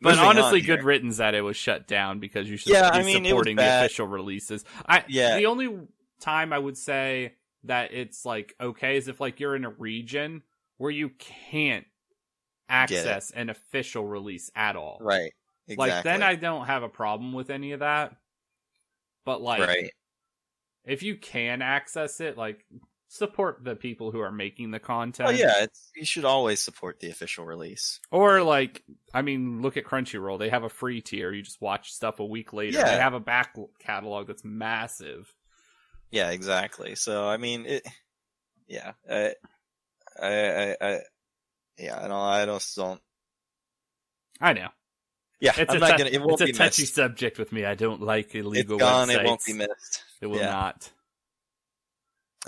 But moving on honestly, good here. riddance that it was shut down because you should Yeah, be I mean, it was supporting the bad. official releases. Yeah. The only time I would say that it's like okay is if like you're in a region where you can't Get it. access an official release at all. Right. Like then Exactly. I don't have a problem with any of that. But like Right. if you can access it, like support the people who are making the content. Oh yeah, you should always support the official release. Or like, I mean, look at Crunchyroll. They have a free tier. You just watch stuff a week later. Yeah. They have a back catalog that's massive. Yeah, exactly. So I mean, yeah, I yeah, I don't. I know. Yeah, It's I'm not gonna. It won't it's a be touchy missed. subject with me. I don't like illegal It's gone. websites. It won't be missed. It will Yeah. not.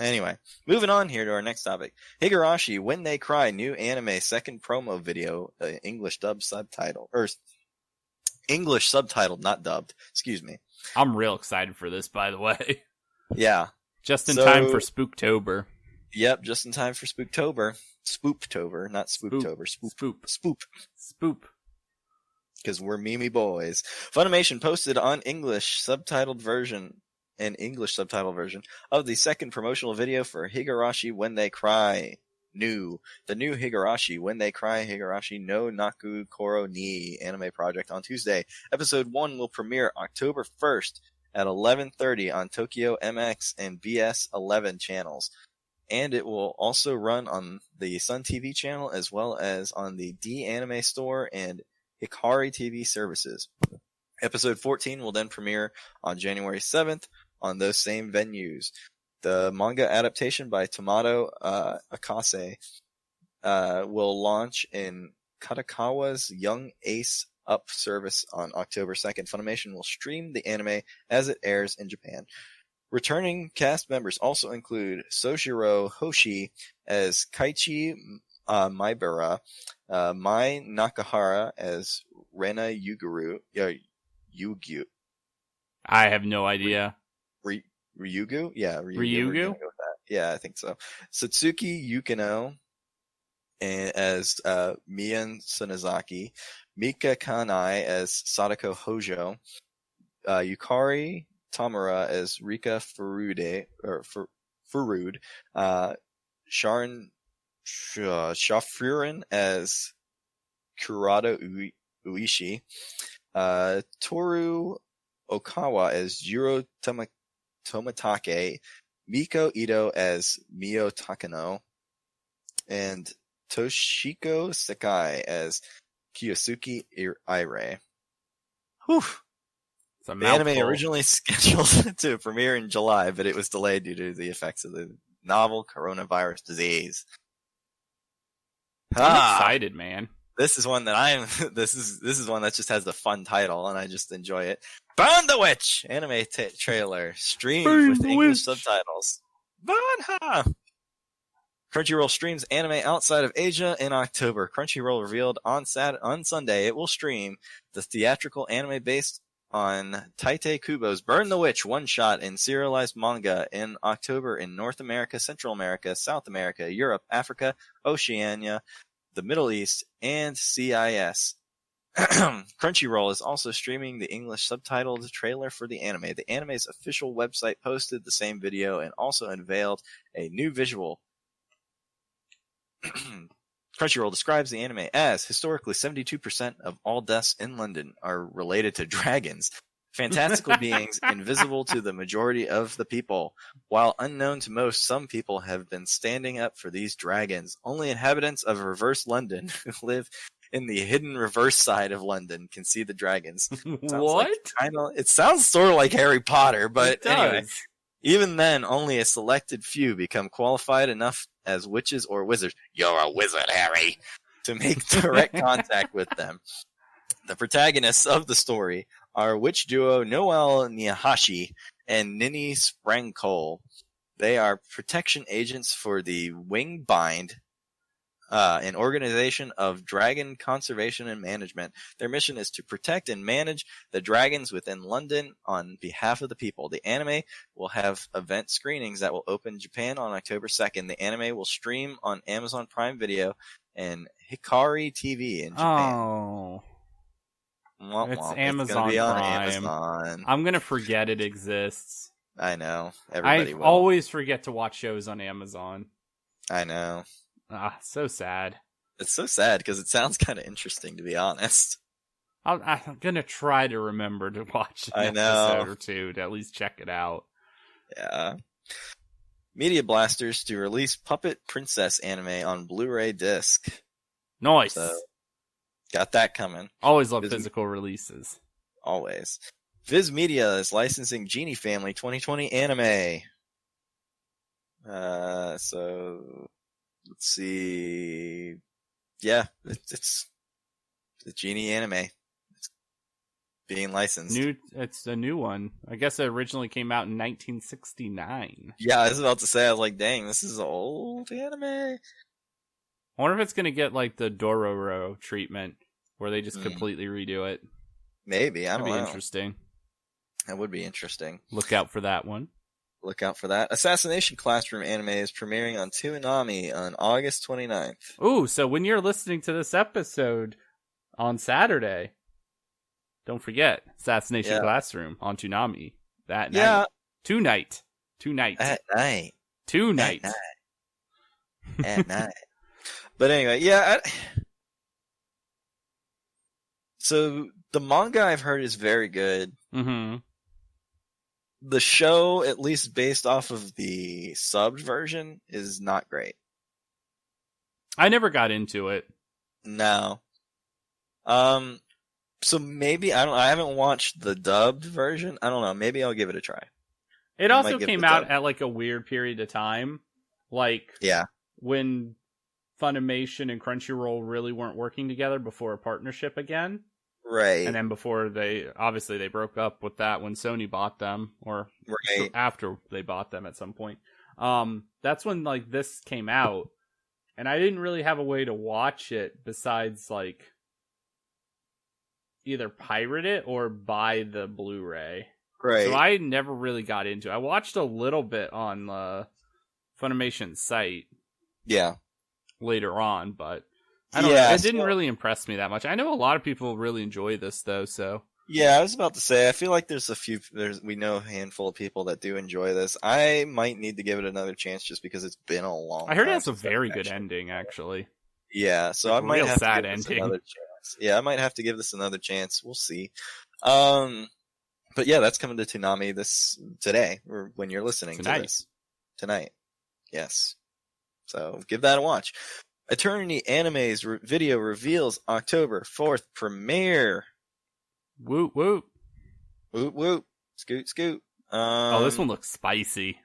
Anyway, moving on here to our next topic. Higurashi, When They Cry, new anime second promo video, English dubbed subtitle or English subtitled, not dubbed. Excuse me. I'm real excited for this, by the way. Yeah. Just in So- time for Spooktober. Yep, just in time for Spooktober. Spooptober, not Spooktober. Spoop. Spoop. Because we're Mimi boys. Funimation posted an English subtitle version of the second promotional video for Higurashi When They Cry. The new Higurashi When They Cry Higurashi no Naku Koro ni anime project on Tuesday. Episode 1 will premiere October 1st at 11:30 on Tokyo MX and BS 11 channels. And it will also run on the Sun TV channel as well as on the D Anime Store and Hikari TV services. Episode 14 will then premiere on January 7th on those same venues. The manga adaptation by Tomato Akase will launch in Katakawa's Young Ace Up service on October 2nd. Funimation will stream the anime as it airs in Japan. Returning cast members also include Soshiro Hoshi as Kaichi Maibara, Mai Nakahara as Rena Yugyu. I have no idea. Ryugu? Yeah, Ryugu. Ryugu? We're gonna go with that. Yeah, I think so. Satsuki Yukino as Mian Sonozaki, Mika Kanai as Sadako Hojo, Yukari Tamura as Rika Furude, Sharon Shafrurin as Kurado Uishi, Toru Okawa as Jiro Tomatake, Miko Ito as Mio Takano, and Toshiko Sakai as Kiyosuke Irei. Whew. The anime originally scheduled to premiere in July, but it was delayed due to the effects of the novel coronavirus disease. I'm excited, man. This is one that this is one that just has the fun title, and I just enjoy it. Burn the Witch anime trailer streamed with English subtitles. Banha! Crunchyroll streams anime outside of Asia in October. Crunchyroll revealed on Sunday it will stream the theatrical anime based on Taite Kubo's Burn the Witch one-shot and serialized manga in October in North America, Central America, South America, Europe, Africa, Oceania, the Middle East, and CIS. Crunchyroll is also streaming the English subtitled trailer for the anime. The anime's official website posted the same video and also unveiled a new visual. Crunchyroll describes the anime as historically 72% of all deaths in London are related to dragons, fantastical beings invisible to the majority of the people. While unknown to most, some people have been standing up for these dragons. Only inhabitants of reverse London who live in the hidden reverse side of London can see the dragons. What? It sounds sort of like Harry Potter, but anyway. Even then, only a selected few become qualified enough as witches or wizards. You're a wizard, Harry! To make direct contact with them. The protagonists of the story are witch duo Noel Nihashi and Nini Sprangkole. They are protection agents for the Wingbind, an organization of dragon conservation and management. Their mission is to protect and manage the dragons within London on behalf of the people. The anime will have event screenings that will open Japan on October 2nd. The anime will stream on Amazon Prime Video and Hikari TV in Japan. Oh. It's Amazon it's gonna be on Prime. Amazon. I'm going to forget it exists. I know. Everybody will. Always forget to watch shows on Amazon. I know. So sad. It's so sad because it sounds kind of interesting, to be honest. I'm going to try to remember to watch an episode or two to at least check it out. Yeah. Media Blasters to release Puppet Princess anime on Blu-ray disc. Nice. So, got that coming. Always love physical releases. Always. Viz Media is licensing Genie Family 2020 anime. So... Let's see. Yeah, it's the Genie anime. It's being licensed. It's a new one. I guess it originally came out in 1969. Yeah, I was about to say, I was like, dang, this is old anime. I wonder if it's going to get like the Dororo treatment, where they just completely redo it. Maybe, I don't know. That'd be interesting. That would be interesting. Look out for that one. Look out for that. Assassination Classroom anime is premiering on Toonami on August 29th. Ooh, so when you're listening to this episode on Saturday, don't forget Assassination Classroom on Toonami that night. Yeah. Tonight. At night. Tonight. At night. But anyway, yeah. So the manga I've heard is very good. Mm-hmm. The show, at least based off of the subbed version, is not great. I never got into it. No. So maybe I haven't watched the dubbed version. I don't know. Maybe I'll give it a try. It also came out at like a weird period of time, like when Funimation and Crunchyroll really weren't working together before a partnership again. Right. And then before they broke up with that when Sony bought them, or after they bought them at some point. That's when like this came out, and I didn't really have a way to watch it besides like either pirate it or buy the Blu-ray. Right. So I never really got into it. I watched a little bit on Funimation's site. Yeah. Later on, but I don't know. It didn't really impress me that much. I know a lot of people really enjoy this, though, so... Yeah, I was about to say, I feel like we know a handful of people that do enjoy this. I might need to give it another chance just because it's been a long time. I heard it has a very good ending, actually. Yeah, so I might have to give this another chance. Yeah, I might have to give this another chance. We'll see. But yeah, that's coming to Toonami today, or when you're listening to this. Tonight. Yes. So give that a watch. Eternity Anime's video reveals October 4th premiere. Woot woot. Woot woot. Scoot scoot. This one looks spicy.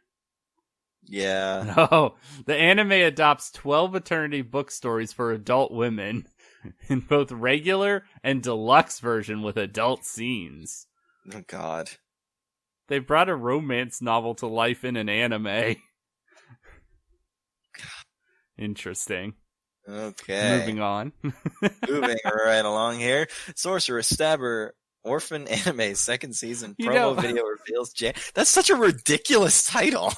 Yeah. Oh, the anime adopts 12 Eternity book stories for adult women in both regular and deluxe version with adult scenes. Oh, God. They brought a romance novel to life in an anime. Interesting. Okay. Moving on. Moving right along here. Sorceress Stabber Orphan Anime's second season promo video reveals That's such a ridiculous title.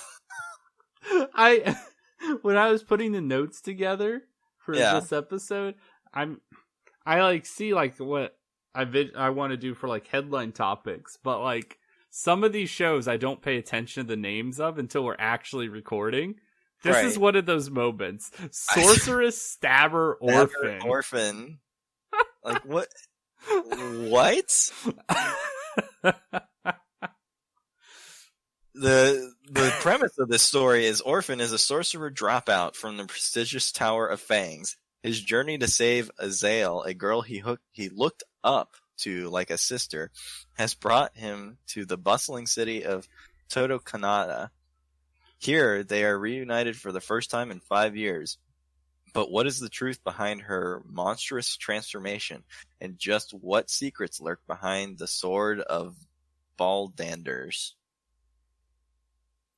When I was putting the notes together for this episode, I see what I want to do for like headline topics, but like some of these shows I don't pay attention to the names of until we're actually recording. This is one of those moments. Sorceress Stabber Orphan. Orphan. Like what? What? The premise of this story is Orphan is a sorcerer dropout from the prestigious Tower of Fangs. His journey to save Azael, a girl he looked up to like a sister, has brought him to the bustling city of Totokanada. Here, they are reunited for the first time in 5 years. But what is the truth behind her monstrous transformation, and just what secrets lurk behind the Sword of Baldanders?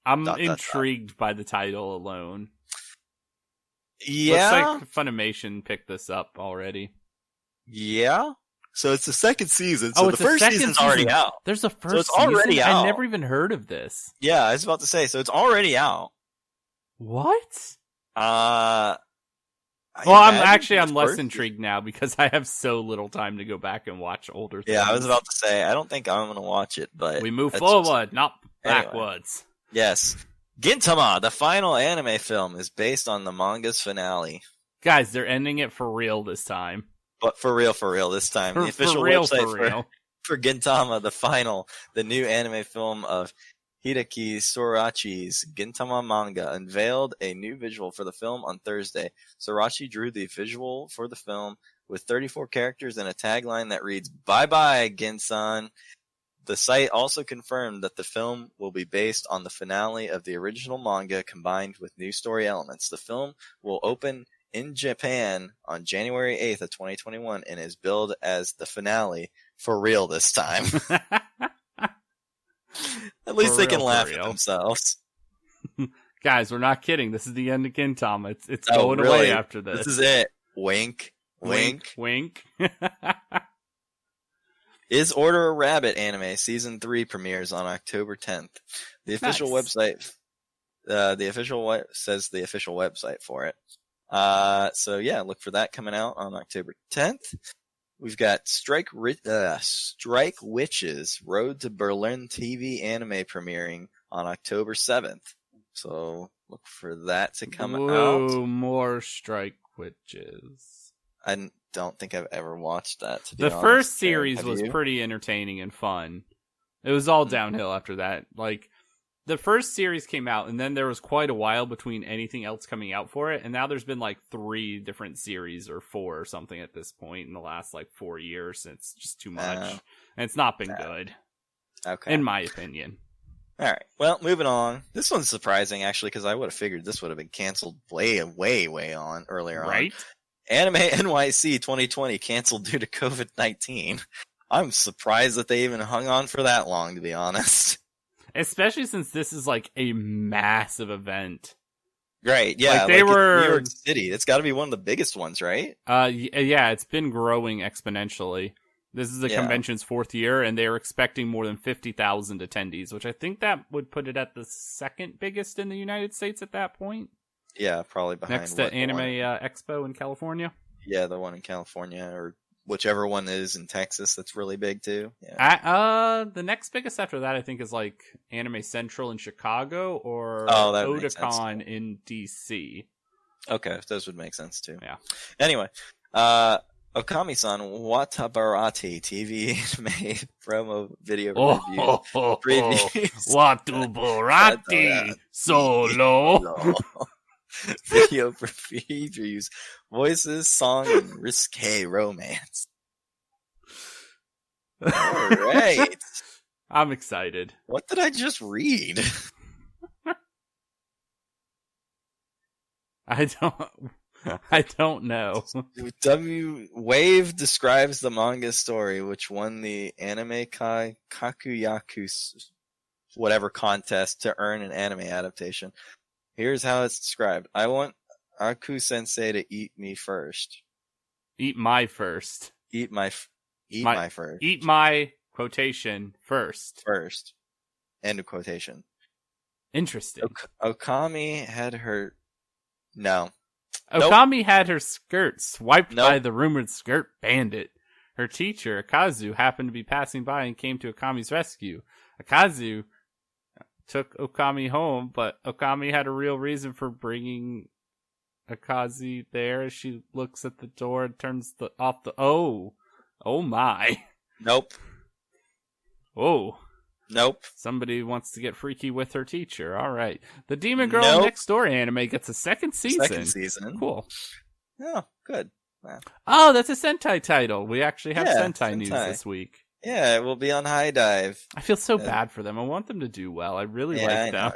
I'm intrigued by the title alone. Yeah. Looks like Funimation picked this up already. Yeah. So it's the second season. So the first season's already out. There's a first so it's already season? out. I never even heard of this. Yeah, I was about to say. So it's already out. What? I'm less intrigued now because I have so little time to go back and watch older things. Yeah, I was about to say, I don't think I'm going to watch it, but... We move forward, not backwards. Yes. Gintama, the final anime film, is based on the manga's finale. Guys, they're ending it for real this time. But for real this time. The official website for Gintama, the new anime film of Hideki Sorachi's Gintama manga, unveiled a new visual for the film on Thursday. Sorachi drew the visual for the film with 34 characters and a tagline that reads, "Bye-bye, Ginsan." The site also confirmed that the film will be based on the finale of the original manga combined with new story elements. The film will open in Japan on January 8th of 2021 and is billed as the finale for real this time. At least they can laugh at themselves. Guys, we're not kidding. This is the end of Gintama. It's going away after this. This is it. Wink. Wink. Wink. Is Order a Rabbit anime season 3 premieres on October 10th. The official website says the official website for it. So yeah, look for that coming out on October 10th. We've got Strike Witches Road to Berlin TV anime premiering on October 7th. So look for that to come out. More Strike Witches. I don't think I've ever watched that, to be honest. The first series was pretty entertaining and fun. It was all downhill after that. Like, the first series came out, and then there was quite a while between anything else coming out for it, and now there's been like 3 different series or 4 or something at this point in the last like 4 years. It's just too much. And it's not been good. Okay. In my opinion. Alright, well, moving on. This one's surprising, actually, because I would have figured this would have been canceled way on earlier on. Right? Anime NYC 2020 canceled due to COVID-19. I'm surprised that they even hung on for that long, to be honest. Especially since this is like a massive event. Right, yeah. Like they were New York City. It's got to be one of the biggest ones, right? Yeah, it's been growing exponentially. This is the convention's 4th year, and they are expecting more than 50,000 attendees, which I think that would put it at the 2nd biggest in the United States at that point. Yeah, probably behind next to Anime Expo in California. Yeah, the one in California, or whichever one is in Texas. That's really big too. Yeah. The next biggest after that, I think, is like Anime Central in Chicago or Otakon in DC. Okay, those would make sense too. Yeah. Anyway, Okami-san Watabarati TV anime promo video review. Watabarati solo. Video previews, voices, song, and risque romance. All right. I'm excited. What did I just read? I don't know. Wave describes the manga story, which won the Anime Kakuyaku whatever contest to earn an anime adaptation. Here's how it's described. I want Aku-sensei to eat me first. Eat my first. Eat my first. Eat my quotation first. First. End of quotation. Interesting. Okami had her... No. Okami had her skirt swiped Nope. by the rumored skirt bandit. Her teacher, Akazu, happened to be passing by and came to Okami's rescue. Akazu took Okami home, but Okami had a real reason for bringing Akazu there. As she looks at the door and turns off the... Oh my. Nope. Oh. Nope. Somebody wants to get freaky with her teacher. All right. The Demon Girl Nope. Next Door anime gets a second season. Second season. Cool. Oh, good. Wow. Oh, that's a Sentai title. We actually have Yeah, Sentai news this week. Yeah, it will be on High Dive. I feel so bad for them. I want them to do well. I really like them.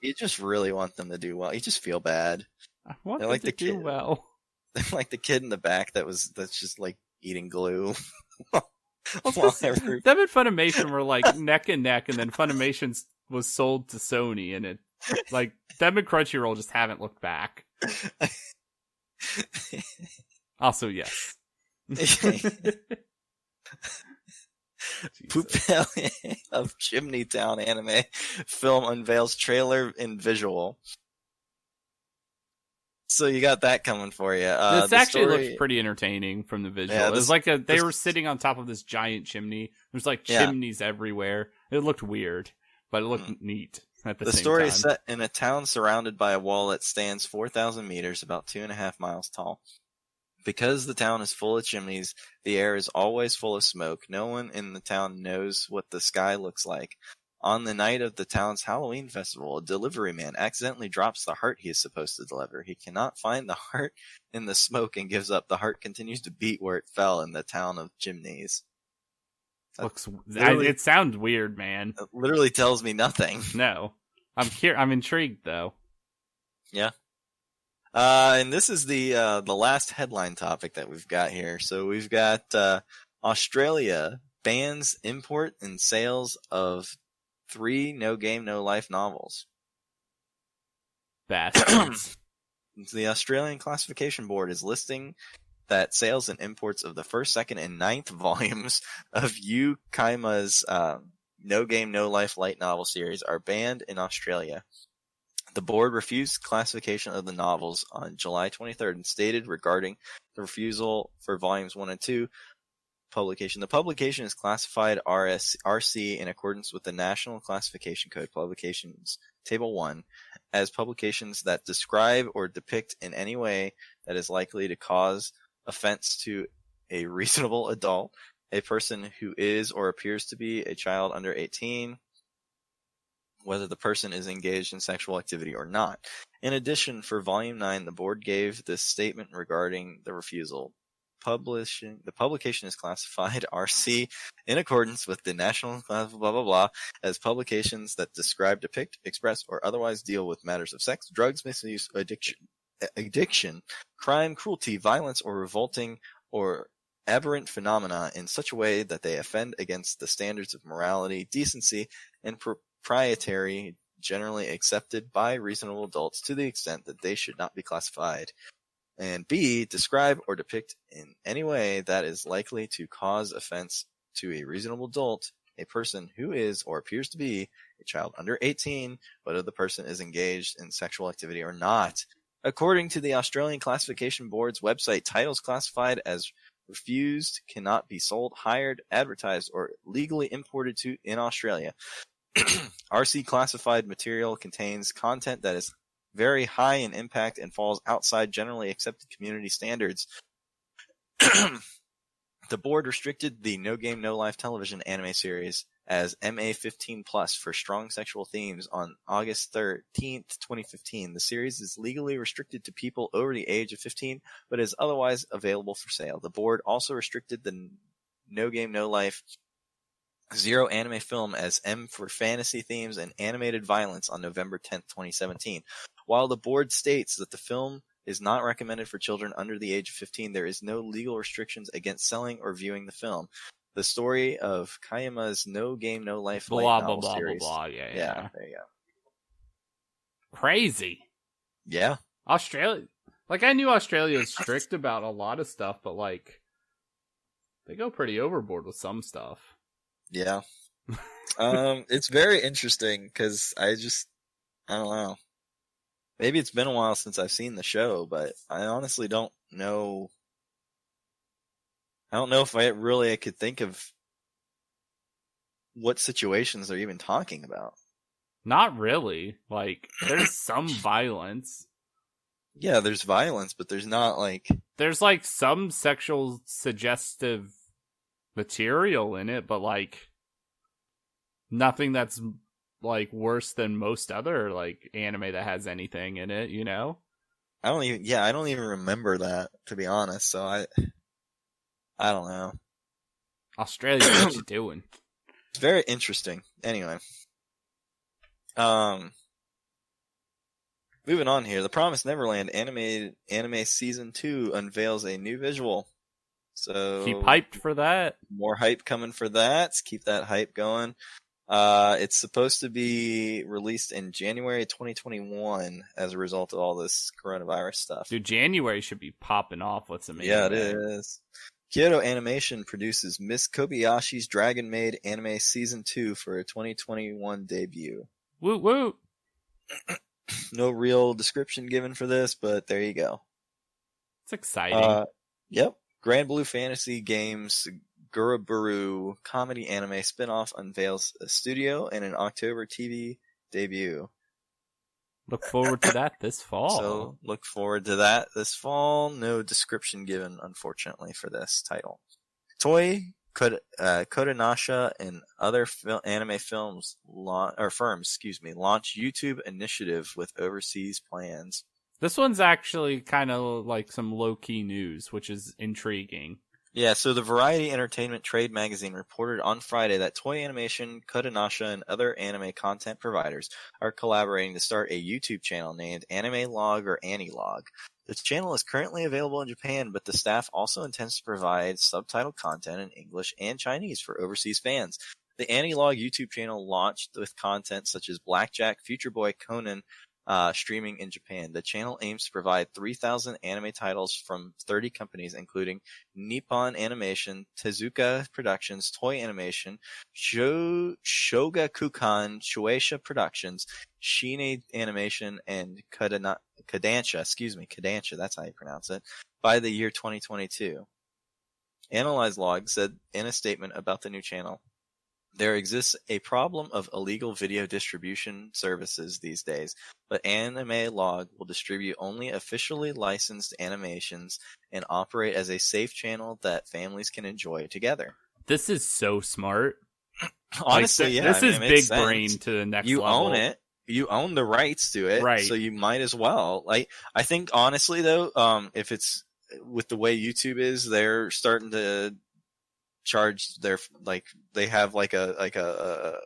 You just really want them to do well. You just feel bad. I want They're them like to the do kid. well. They're like the kid in the back that's just like eating glue. Well, them and Funimation were like neck and neck, and then Funimation was sold to Sony, and it like them and Crunchyroll just haven't looked back. Also, yes. Poop of Chimney Town anime film unveils trailer and visual. So you got that coming for you. This actually looks pretty entertaining from the visual. Yeah, it was like they were sitting on top of this giant chimney. There's like chimneys everywhere. It looked weird, but it looked neat at the same time. The story is set in a town surrounded by a wall that stands 4,000 meters, about 2.5 miles tall. Because the town is full of chimneys, the air is always full of smoke. No one in the town knows what the sky looks like. On the night of the town's Halloween festival, a delivery man accidentally drops the heart he is supposed to deliver. He cannot find the heart in the smoke and gives up. The heart continues to beat where it fell in the town of chimneys. It sounds weird, man. It literally tells me nothing. No. I'm intrigued, though. Yeah. And this is the last headline topic that we've got here. So we've got Australia bans import and sales of 3 No Game No Life novels. Bastards. The Australian Classification Board is listing that sales and imports of the first, second, and 9th volumes of Yu Kaima's No Game No Life light novel series are banned in Australia. The board refused classification of the novels on July 23rd and stated regarding the refusal for volumes 1 and 2 publication. The publication is classified RC in accordance with the National Classification Code Publications Table 1 as publications that describe or depict in any way that is likely to cause offense to a reasonable adult, a person who is or appears to be a child under 18, whether the person is engaged in sexual activity or not. In addition, for Volume 9, the board gave this statement regarding the refusal. The publication is classified RC in accordance with the National Class blah blah blah as publications that describe, depict, express, or otherwise deal with matters of sex, drugs, misuse, addiction, crime, cruelty, violence, or revolting or aberrant phenomena in such a way that they offend against the standards of morality, decency, and propriety generally accepted by reasonable adults to the extent that they should not be classified. And B, describe or depict in any way that is likely to cause offense to a reasonable adult, a person who is or appears to be a child under 18, whether the person is engaged in sexual activity or not. According to the Australian Classification Board's website, titles classified as refused cannot be sold, hired, advertised, or legally imported in Australia. RC classified material contains content that is very high in impact and falls outside generally accepted community standards. The board restricted the No Game No Life television anime series as MA-15 plus for strong sexual themes on August 13th, 2015. The series is legally restricted to people over the age of 15, but is otherwise available for sale. The board also restricted the No Game No Life Zero anime film as M for fantasy themes and animated violence on November 10th, 2017. While the board states that the film is not recommended for children under the age of 15, there is no legal restrictions against selling or viewing the film. The story of Kayama's No Game No Life light Blah, blah, novel blah, blah, series. blah. Yeah. There you go. Crazy. Yeah. Australia. Like, I knew Australia was strict about a lot of stuff, but, like, they go pretty overboard with some stuff. Yeah. It's very interesting because I don't know. Maybe it's been a while since I've seen the show, but I honestly don't know. I don't know if I could think of what situations they're even talking about. Not really. Like, there's some violence. Yeah, there's violence, but there's not like... There's, like, some sexual suggestive material in it, but, like, nothing that's, like, worse than most other, like, anime that has anything in it, you know? I don't even remember that, to be honest, so I don't know. Australia, what you doing? It's very interesting. Anyway. Moving on here. The Promised Neverland anime season 2 unveils a new visual. So Keep hyped for that. More hype coming for that. Keep that hype going. It's supposed to be released in January 2021 as a result of all this coronavirus stuff. Dude, January should be popping off with some anime. Yeah, it is. Kyoto Animation produces Miss Kobayashi's Dragon Maid anime season 2 for a 2021 debut. Woot woot! No real description given for this, but there you go. It's exciting. Yep. Grand Blue Fantasy Games Guruburu comedy anime spinoff unveils a studio and an October TV debut. Look forward to that this fall. So look forward to that this fall. No description given, unfortunately, for this title. Toei Kodansha and other anime firms launch YouTube initiative with overseas plans. This one's actually kind of like some low-key news, which is intriguing. Yeah, so the Variety Entertainment Trade magazine reported on Friday that Toei Animation, Kodansha, and other anime content providers are collaborating to start a YouTube channel named Anime Log or Anilog. The channel is currently available in Japan, but the staff also intends to provide subtitled content in English and Chinese for overseas fans. The Anilog YouTube channel launched with content such as Blackjack, Future Boy, Conan, streaming in Japan. The channel aims to provide 3,000 anime titles from 30 companies, including Nippon Animation, Tezuka Productions, Toei Animation, Shogakukan, Shueisha Productions, Shine Animation, and Kodansha, that's how you pronounce it, by the year 2022. Analyze Log said in a statement about the new channel, "There exists a problem of illegal video distribution services these days, but Anime Log will distribute only officially licensed animations and operate as a safe channel that families can enjoy together." This is so smart. Honestly, like, this is big brain to the next level. You own it. You own the rights to it, right? So you might as well. Like, I think honestly though, if it's with the way YouTube is, they're starting to charge their, like, they have like a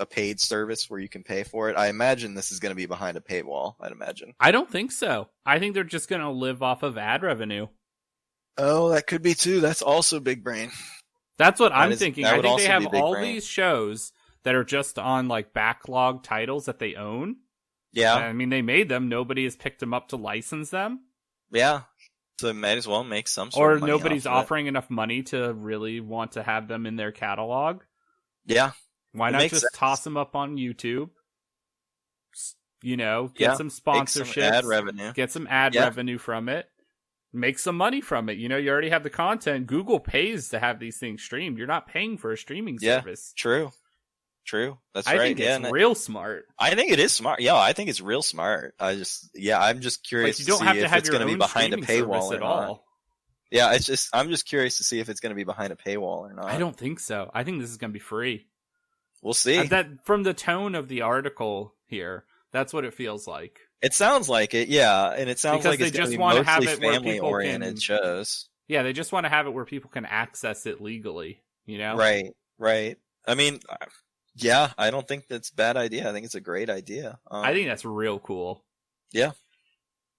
paid service where you can pay for it. I imagine this is going to be behind a paywall. I'd imagine. I don't think so. I think they're just going to live off of ad revenue. Oh, that could be too. That's also big brain. That's what I'm thinking. I think they have all brain. These shows that are just on like backlog titles that they own. Yeah. I mean, they made them. Nobody has picked them up to license them. Yeah. So they might as well make some sort of money. Or nobody's offering enough money to really want to have them in their catalog. Yeah. Why not just toss them up on YouTube? You know, get some sponsorships, get some ad revenue from it, make some money from it. You know, you already have the content. Google pays to have these things streamed. You're not paying for a streaming service. True. That's right. I think it's real smart. I think it is smart. Yeah, I think it's real smart. I'm just curious to see if it's going to be behind a paywall at all. Yeah, I'm just curious to see if it's going to be behind a paywall or not. I don't think so. I think this is going to be free. We'll see. That from the tone of the article here, that's what it feels like. It sounds like it, yeah, and it sounds Because like it's they going just to be want to mostly have it where people family-oriented can. shows. Yeah, they just want to have it where people can access it legally. You know? Right. I mean, yeah, I don't think that's a bad idea. I think it's a great idea. I think that's real cool. Yeah.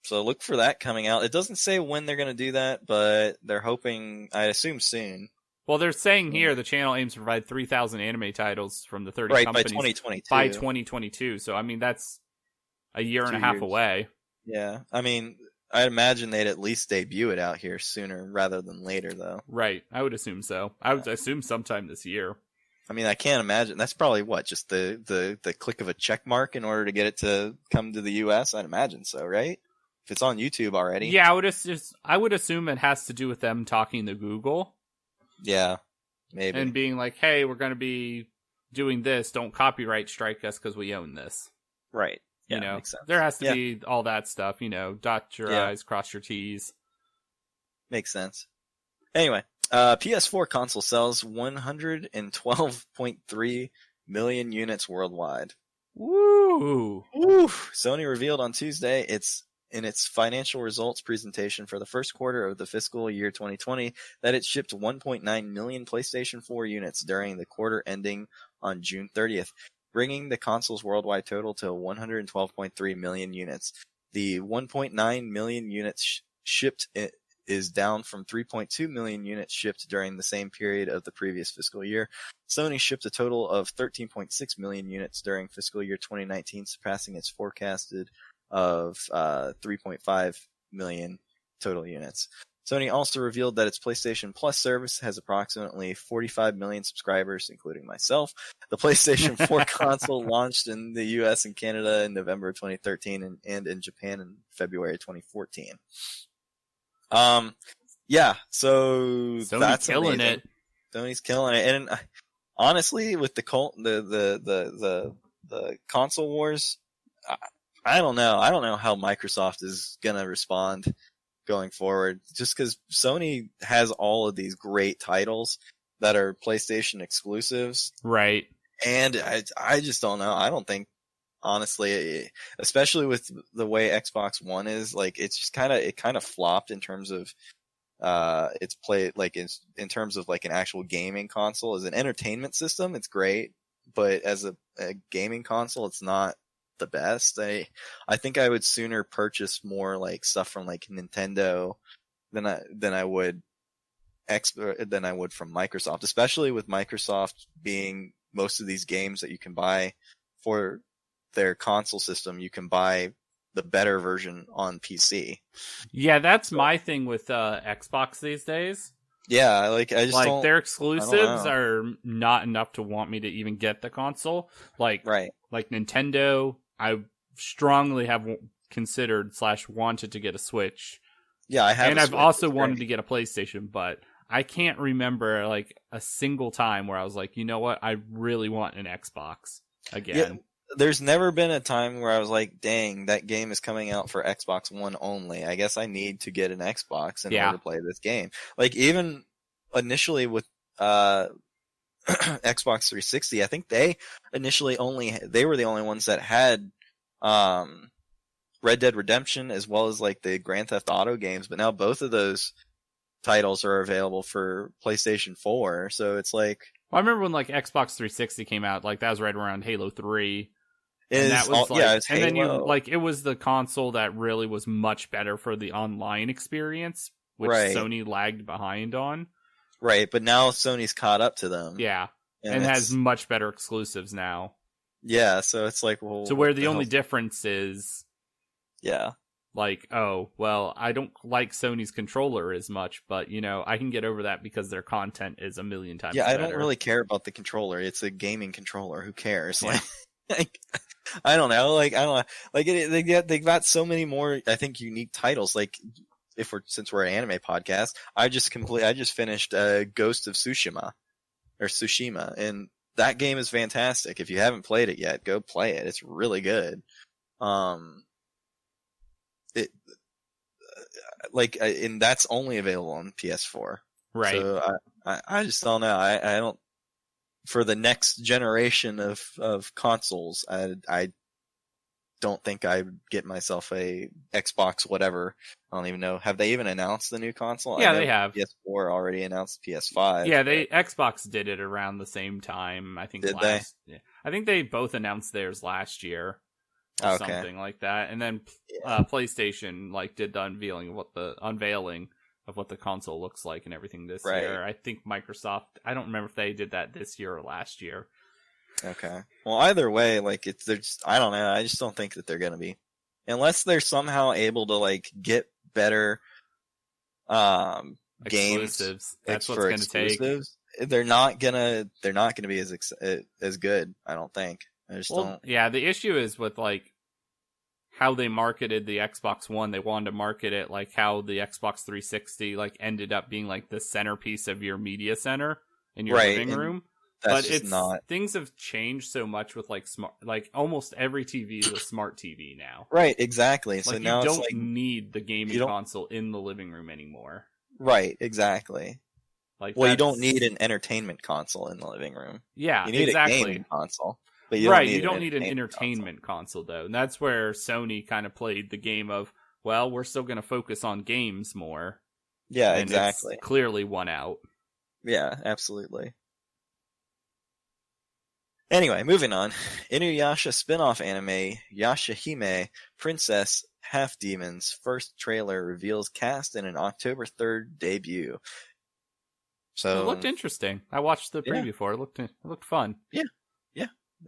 So look for that coming out. It doesn't say when they're going to do that, but they're hoping, I assume soon. Well, they're saying here the channel aims to provide 3,000 anime titles from the 30 Right, companies by 2022. By 2022. So, I mean, that's a year and a half away. Yeah. I mean, I'd imagine they'd at least debut it out here sooner rather than later, though. Right. I would assume so. I would assume sometime this year. I mean, I can't imagine. That's probably what, just the click of a check mark in order to get it to come to the U.S.? I'd imagine so, right? If it's on YouTube already. Yeah, I would assume it has to do with them talking to Google. Yeah, maybe. And being like, hey, we're going to be doing this. Don't copyright strike us because we own this. Right. Yeah, you know, makes sense. There has to be all that stuff, dot your I's, cross your T's. Makes sense. Anyway, PS4 console sells 112.3 million units worldwide. Woo! Sony revealed on Tuesday in its financial results presentation for the first quarter of the fiscal year 2020 that it shipped 1.9 million PlayStation 4 units during the quarter ending on June 30th, bringing the console's worldwide total to 112.3 million units. The 1.9 million units shipped is down from 3.2 million units shipped during the same period of the previous fiscal year. Sony shipped a total of 13.6 million units during fiscal year 2019, surpassing its forecasted of 3.5 million total units. Sony also revealed that its PlayStation Plus service has approximately 45 million subscribers, including myself. The PlayStation 4 console launched in the US and Canada in November 2013 and in Japan in February 2014. Yeah, so Sony's that's killing amazing. it. Sony's killing it. And honestly, with the console wars, I don't know. I don't know how Microsoft is gonna respond going forward. Just because Sony has all of these great titles that are PlayStation exclusives, right? And I just don't know. I don't think, honestly, especially with the way Xbox One is, like, it's just kind of flopped in terms of its play, like in terms of like an actual gaming console. As an entertainment system, it's great, but as a gaming console, it's not the best. I think I would sooner purchase more like stuff from like Nintendo than I would from Microsoft, especially with Microsoft being most of these games that you can buy for their console system, you can buy the better version on PC. Yeah, that's my thing with Xbox these days. Yeah, like I just like don't, their exclusives are not enough to want me to even get the console. Like Nintendo, I strongly have considered / wanted to get a Switch. Yeah, I have, and I've also wanted to get a PlayStation, but I can't remember like a single time where I was like, you know what, I really want an Xbox again. Yeah, there's never been a time where I was like, dang, that game is coming out for Xbox One only. I guess I need to get an Xbox in order to play this game. Like, even initially with Xbox 360, I think they initially they were the only ones that had Red Dead Redemption as well as like the Grand Theft Auto games, but now both of those titles are available for PlayStation 4. So it's like, well, I remember when like Xbox 360 came out, like that was right around Halo 3. And that was it's and Halo. Then it was the console that really was much better for the online experience, which Sony lagged behind on. Right, but now Sony's caught up to them. Yeah, and has much better exclusives now. Yeah, so it's like, well, so where the only difference is, like, oh, well, I don't like Sony's controller as much, but I can get over that because their content is a million times better. I don't really care about the controller. It's a gaming controller. Who cares? Yeah. Like, I don't know. Like, I don't know. Like, they got so many more, I think, unique titles. Like, since we're an anime podcast, I just finished Ghost of Tsushima, and that game is fantastic. If you haven't played it yet, go play it. It's really good. and that's only available on PS4. Right. So I just don't know. I don't, for the next generation of consoles, I don't think I'd get myself a Xbox whatever. I don't even know. Have they even announced the new console? Yeah, I know they have. PS4 already announced PS5. Yeah, Xbox did it around the same time. I think Did Yeah. I think they both announced theirs last year or something like that. And then PlayStation did the unveiling of what the console looks like and everything this year. I think Microsoft, I don't remember if they did that this year or last year. Okay. Well, either way, they're just, I don't know. I just don't think that they're gonna be, unless they're somehow able to get better Exclusives. That's what's going to take. They're not gonna be as good. I don't think. I just don't. Yeah, the issue is with how they marketed the Xbox One. They wanted to market it like how the Xbox 360 ended up being the centerpiece of your media center in your living room. But things have changed so much with smart, almost every TV is a smart TV now. Right, exactly. So now you don't need the gaming console in the living room anymore. Right, exactly. You don't need an entertainment console in the living room. Yeah, you need exactly. a gaming console. But you don't need an entertainment console though. And that's where Sony kind of played the game of, well, we're still going to focus on games more. Yeah, and exactly. It's clearly won out. Yeah, absolutely. Anyway, moving on. Inuyasha spin-off anime Yashahime Princess Half Demon's first trailer reveals cast in an October 3rd debut. So it looked interesting. I watched the preview for it. It looked fun. Yeah.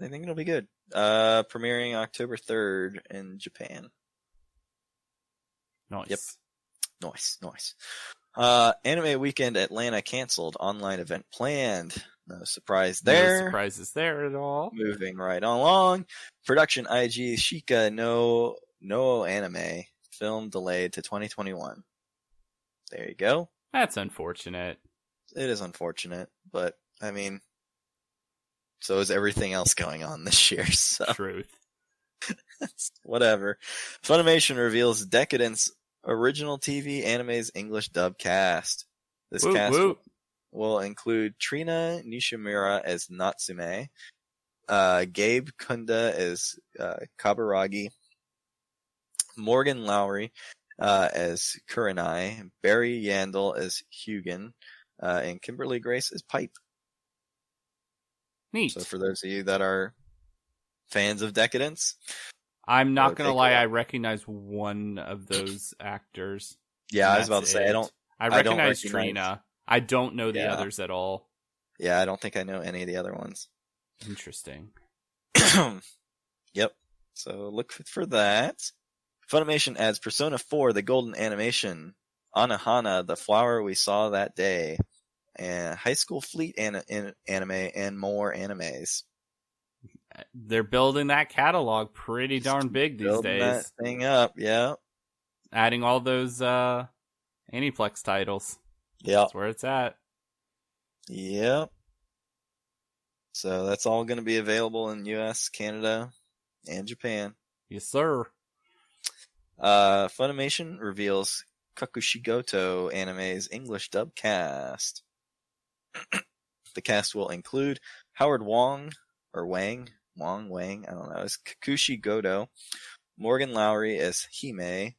I think it'll be good. Premiering October 3rd in Japan. Nice. Yep. Nice. Anime Weekend Atlanta canceled. Online event planned. No surprise there. No surprises there at all. Moving right along. Production IG Shika no Anime. Film delayed to 2021. There you go. That's unfortunate. It is unfortunate, but I mean, so is everything else going on this year. So. Truth. Whatever. Funimation reveals Decadence original TV anime's English dub cast. This cast will include Trina Nishimura as Natsume, Gabe Kunda as Kaburagi, Morgan Lowry as Kurenai, Barry Yandel as Hugin, and Kimberly Grace as Pipe. Neat. So for those of you that are fans of Decadence, I'm not going to lie, I recognize one of those actors. Yeah, I was about to say, I recognize Trina. I don't know the others at all. Yeah, I don't think I know any of the other ones. Interesting. Yep. So look for that. Funimation adds Persona 4, the golden animation, Anohana, the flower we saw that day, and High School Fleet anime, and more animes. They're building that catalog pretty darn big these days. Building that thing up, yeah. Adding all those Aniplex titles. Yeah. That's where it's at. Yep. So that's all going to be available in US, Canada, and Japan. Yes, sir. Funimation reveals Kakushigoto anime's English dub cast. The cast will include Howard Wang, I don't know, as Kakushi Goto, Morgan Lowry as Hime,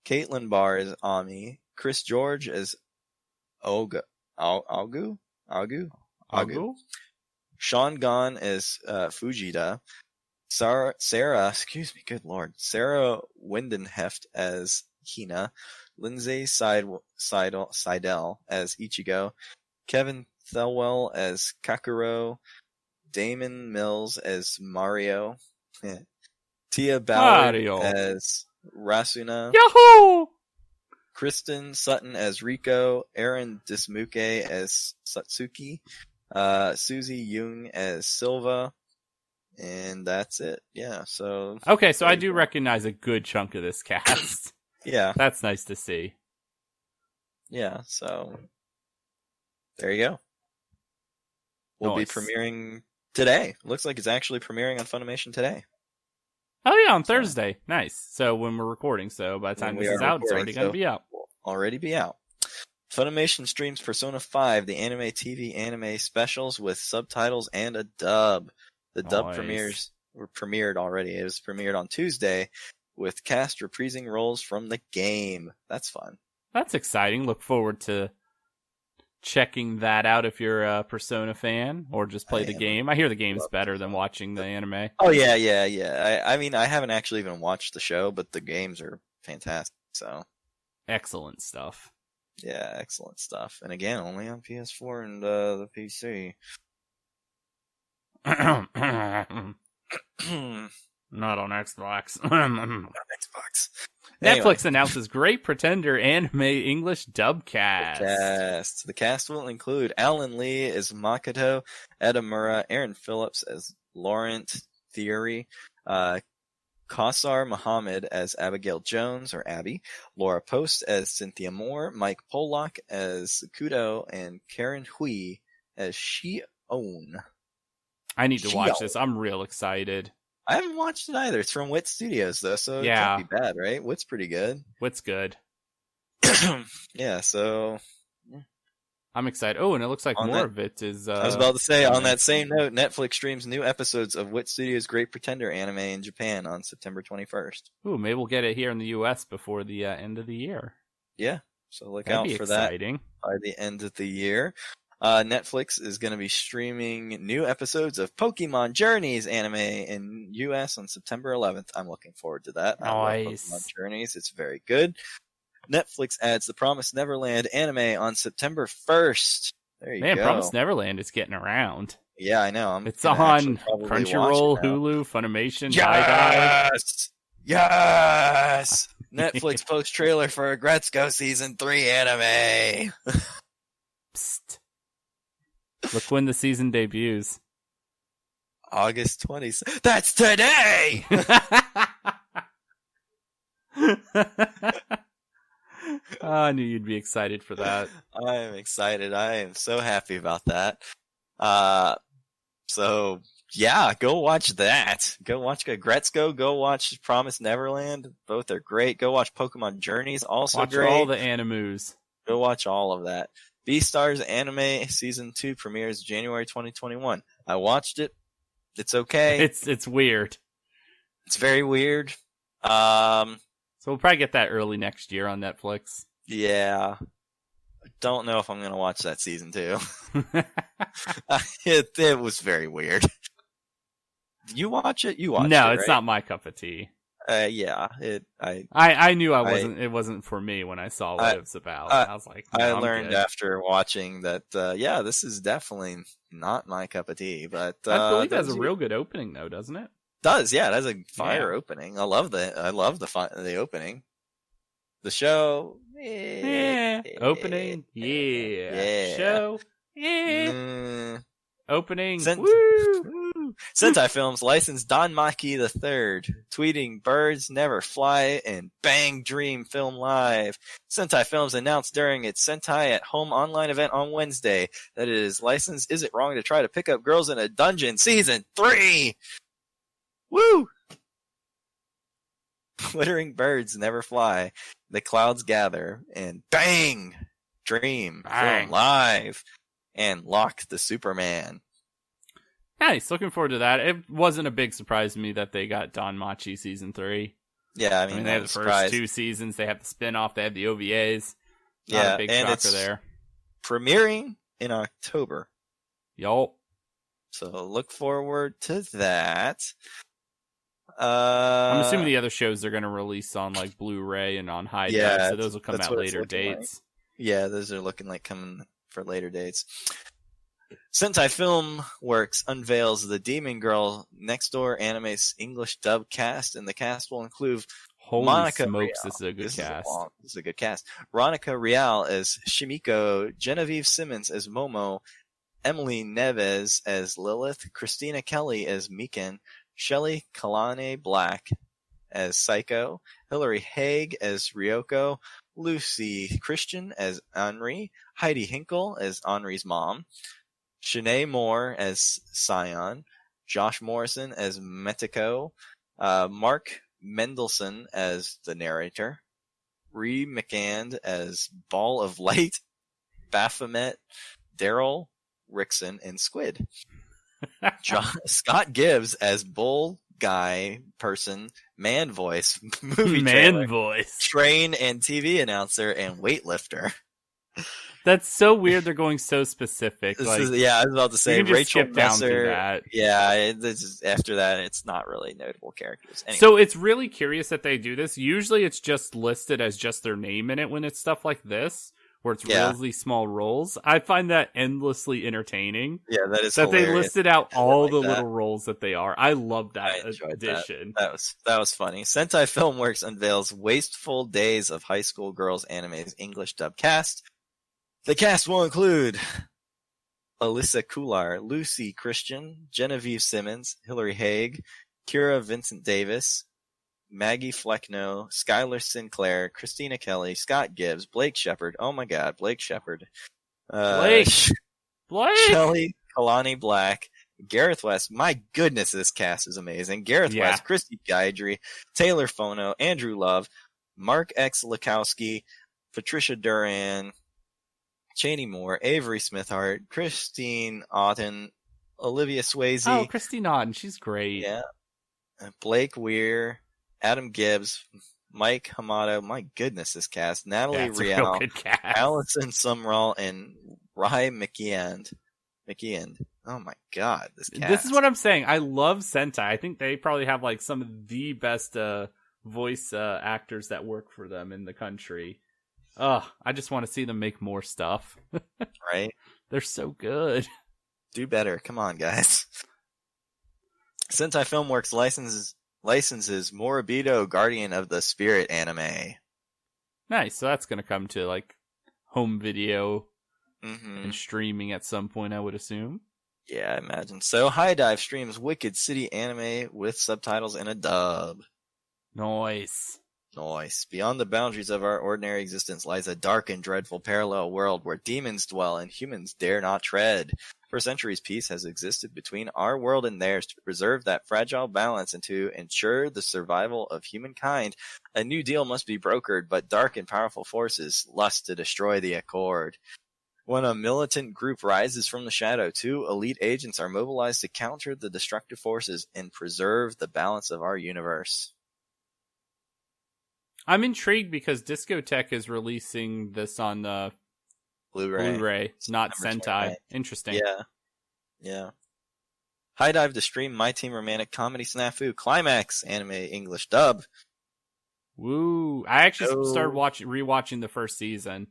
Caitlin Barr as Ami, Chris George as Agu, Sean Gon as Fujita, Sarah, Sarah Windenheft as Hina, Lindsay Seidel as Ichigo, Kevin Thelwell as Kakuro, Damon Mills as Mario, Tia Ballard as Rasuna, Yahoo! Kristen Sutton as Riko, Aaron Dismuke as Satsuki, Susie Young as Silva, and that's it. Yeah, so... Okay, so I do recognize a good chunk of this cast. Yeah. That's nice to see. Yeah, so... There you go. We'll be premiering today. Looks like it's actually premiering on Funimation today. Oh yeah, on Thursday. Nice. So when we're recording, so by the time this is out, it's already going to be out. already be out. Funimation streams Persona 5, the anime TV anime specials with subtitles and a dub. The dub Nice. premiered already. It was premiered on Tuesday with cast reprising roles from the game. That's fun. That's exciting. Look forward to checking that out if you're a Persona fan or just play the game. I hear the game's better than watching the anime. Oh, yeah. I mean, I haven't actually even watched the show, but the games are fantastic, so. Excellent stuff. Yeah, excellent stuff. And again, only on PS4 and the PC. Not on Xbox. Xbox. Netflix announces Great Pretender anime English dub cast. The cast will include Alan Lee as Makoto, Edamura, Aaron Phillips as Laurent Thierry, Kausar Muhammad as Abigail Jones, or Abby, Laura Post as Cynthia Moore, Mike Pollock as Kudo, and Karen Hui as Shion. I need to watch this. I'm real excited. I haven't watched it either. It's from Wit Studios, though, so it can't be bad, right? Wit's pretty good. Wit's good. Yeah, so... I'm excited. Oh, and it looks like more of it is... I was about to say, on that same note, Netflix streams new episodes of Wit Studios' Great Pretender anime in Japan on September 21st. Ooh, maybe we'll get it here in the U.S. before the end of the year. Yeah, so look out for that by the end of the year. Netflix is going to be streaming new episodes of Pokemon Journeys anime in U.S. on September 11th. I'm looking forward to that. Nice. I love Pokemon Journeys. It's very good. Netflix adds The Promised Neverland anime on September 1st. There you go. Promised Neverland is getting around. Yeah, I know. It's on Crunchyroll, Hulu, Funimation, Yes! Yes! Netflix post trailer for Gretzko Season 3 anime. Psst. Look when the season debuts. August 20th. That's today! I knew you'd be excited for that. I am excited. I am so happy about that. So, yeah, go watch that. Go watch Gretzko. Go watch Promised Neverland. Both are great. Go watch Pokemon Journeys. Also watch great. All the animus. Go watch all of that. Beastars Anime Season 2 premieres January 2021. I watched it. It's okay. It's weird. It's very weird. So we'll probably get that early next year on Netflix. Yeah. I don't know if I'm going to watch that Season 2. It was very weird. You watch it? You watch it, No, right? It's not my cup of tea. Yeah, I knew it wasn't for me when I saw what it was about. I was like, no, I I'm learned good. after watching that, this is definitely not my cup of tea. But I believe it has a real good opening, though, doesn't it? Does, yeah, it has a fire opening. I love the opening. The show, opening, show, opening, woo! Sentai Films licensed Don Maki III, tweeting "Birds Never Fly" and "Bang Dream Film Live." Sentai Films announced during its Sentai at Home online event on Wednesday that it is licensed Is It Wrong to Try to Pick Up Girls in a Dungeon Season 3. Woo! Twittering birds never fly, the clouds gather, and bang! Dream Film Live, and Lock the Superman. Nice, looking forward to that. It wasn't a big surprise to me that they got Don Machi Season 3. Yeah, I mean they have the first 2 seasons, they have the spin-off, they have the OVAs. Not a big shocker there. Premiering in October. Yup. So look forward to that. I'm assuming the other shows are going to release on like Blu-ray and on high def, so those will come out later dates. Like. Yeah, those are looking like coming for later dates. Sentai Filmworks unveils the Demon Girl Next Door anime's English dub cast, and the cast will include Monica smokes, Real. This is a good cast. This is a good cast. Ronica Real as Shimiko, Genevieve Simmons as Momo, Emily Neves as Lilith, Christina Kelly as Mikan, Shelley Kalane Black as Psycho, Hilary Haig as Ryoko, Lucy Christian as Henri, Heidi Hinkle as Henri's mom, Shanae Moore as Scion, Josh Morrison as Metiko, Mark Mendelson as the narrator, Ree McCand as Ball of Light, Baphomet, Daryl, Rickson, and Squid. Scott Gibbs as Bull Guy Person, Man Voice, Movie Trailer, Man voice. Train and TV Announcer, and Weightlifter. That's so weird. They're going so specific. This Like, is, yeah, I was about to say you can just Rachel skip down through Messer. that. Yeah, after that, it's not really notable characters. Anyway. So it's really curious that they do this. Usually it's just listed as just their name in it when it's stuff like this, where it's really small roles. I find that endlessly entertaining. Yeah, that is that hilarious. they listed out all like the that. little roles that they are. I love that I enjoyed addition. That was funny. Sentai Filmworks unveils Wasteful Days of High School Girls Anime's English dub cast. The cast will include Alyssa Kular, Lucy Christian, Genevieve Simmons, Hilary Haig, Kira Vincent Davis, Maggie Flecknoe, Skylar Sinclair, Christina Kelly, Scott Gibbs, Blake Shepard. Oh my God, Blake Shepard. Blake. Shelley Kalani Black, Gareth West. My goodness, this cast is amazing. Gareth West, Christy Gaidry, Taylor Fono, Andrew Love, Mark X. Lukowski, Patricia Duran, Cheney Moore, Avery Smithhart, Christine Otten, Olivia Swayze. Oh, Christine Otten, she's great. Yeah. Blake Weir, Adam Gibbs, Mike Hamato. My goodness, this cast. Natalie Rial, Allison Sumrall, and Rai McKeand. Oh my God, this cast. This is what I'm saying. I love Sentai. I think they probably have like some of the best voice actors that work for them in the country. I just want to see them make more stuff. Right? They're so good. Do better. Come on, guys. Sentai Filmworks licenses Moribito Guardian of the Spirit anime. Nice. So that's going to come to like home video and streaming at some point, I would assume. Yeah, I imagine so. High Dive streams Wicked City anime with subtitles and a dub. Nice. Beyond the boundaries of our ordinary existence lies a dark and dreadful parallel world where demons dwell and humans dare not tread. For centuries, peace has existed between our world and theirs. To preserve that fragile balance and to ensure the survival of humankind, a new deal must be brokered, but dark and powerful forces lust to destroy the accord. When a militant group rises from the shadow, 2 elite agents are mobilized to counter the destructive forces and preserve the balance of our universe. I'm intrigued because Discotech is releasing this on Blu-ray, not Sentai. Interesting. Yeah. High Dive to stream My Team Romantic Comedy Snafu Climax anime English dub. Woo! I actually started rewatching the first season.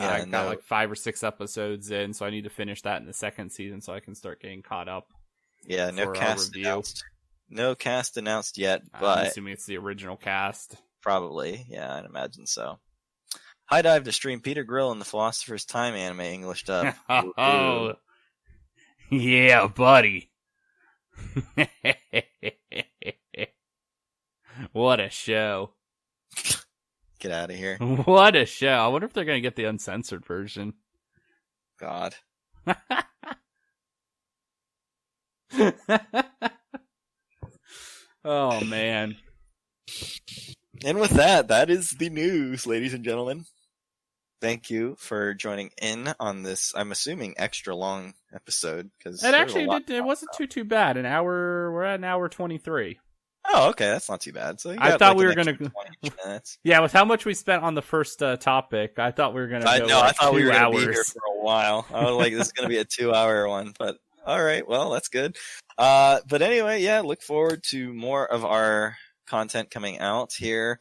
Yeah, I got like 5 or 6 episodes in, so I need to finish that in the second season so I can start getting caught up. Yeah, no cast announced. No cast announced yet, but I'm assuming it's the original cast. Probably, yeah, I'd imagine so. High Dive to stream Peter Grill and the Philosopher's Time anime English dub. Oh, yeah, buddy. What a show. Get out of here. What a show. I wonder if they're going to get the uncensored version. God. Oh, man. And with that is the news, ladies and gentlemen. Thank you for joining in on this, I'm assuming, extra long episode. It actually it wasn't too bad. We're at an hour 23. Oh, okay, that's not too bad. So I thought we were going to. Yeah, with how much we spent on the first topic, I thought we were going to go. I thought we were going to be here for a while. I was like, this is going to be a 2-hour one, but all right, well, that's good. But anyway, yeah, look forward to more of our content coming out here.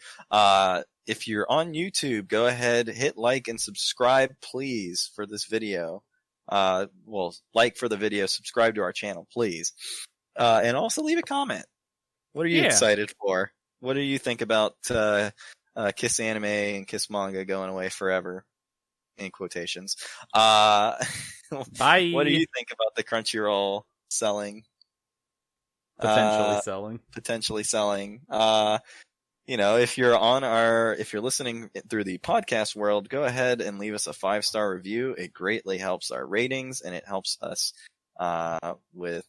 If you're on YouTube, go ahead, hit like and subscribe, please, for this video. Like for the video, subscribe to our channel, please. And also leave a comment. What are you excited for? What do you think about KissAnime and KissManga going away forever? In quotations. Bye. What do you think about the Crunchyroll selling? Potentially selling. If you're listening through the podcast world, go ahead and leave us a 5-star review. It greatly helps our ratings and it helps us with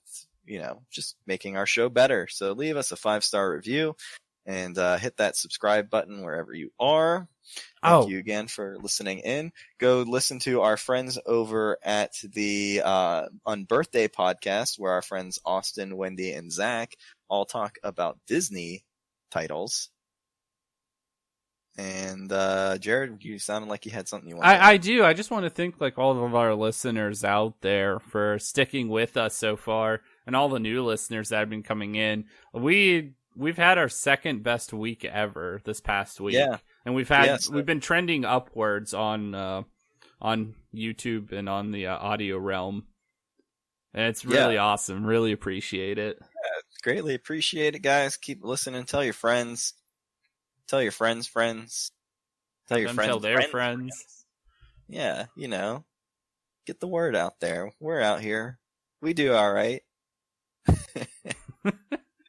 just making our show better. So leave us a 5-star review. and hit that subscribe button wherever you are. Thank you again for listening in. Go listen to our friends over at the Unbirthday podcast, where our friends Austin, Wendy, and Zach all talk about Disney titles. And Jared, you sounded like you had something you wanted. I do. I just want to thank like all of our listeners out there for sticking with us so far, and all the new listeners that have been coming in. We've had our second best week ever this past week. Yeah. And we've been trending upwards on YouTube and on the audio realm. And it's really awesome. Really appreciate it. Yeah, greatly appreciate it, guys. Keep listening. Tell your friends. Tell your friends' friends. Tell your friends. Tell their friends. Yeah, get the word out there. We're out here. We do all right.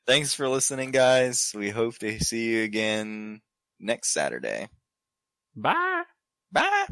Thanks for listening, guys. We hope to see you again next Saturday. Bye. Bye.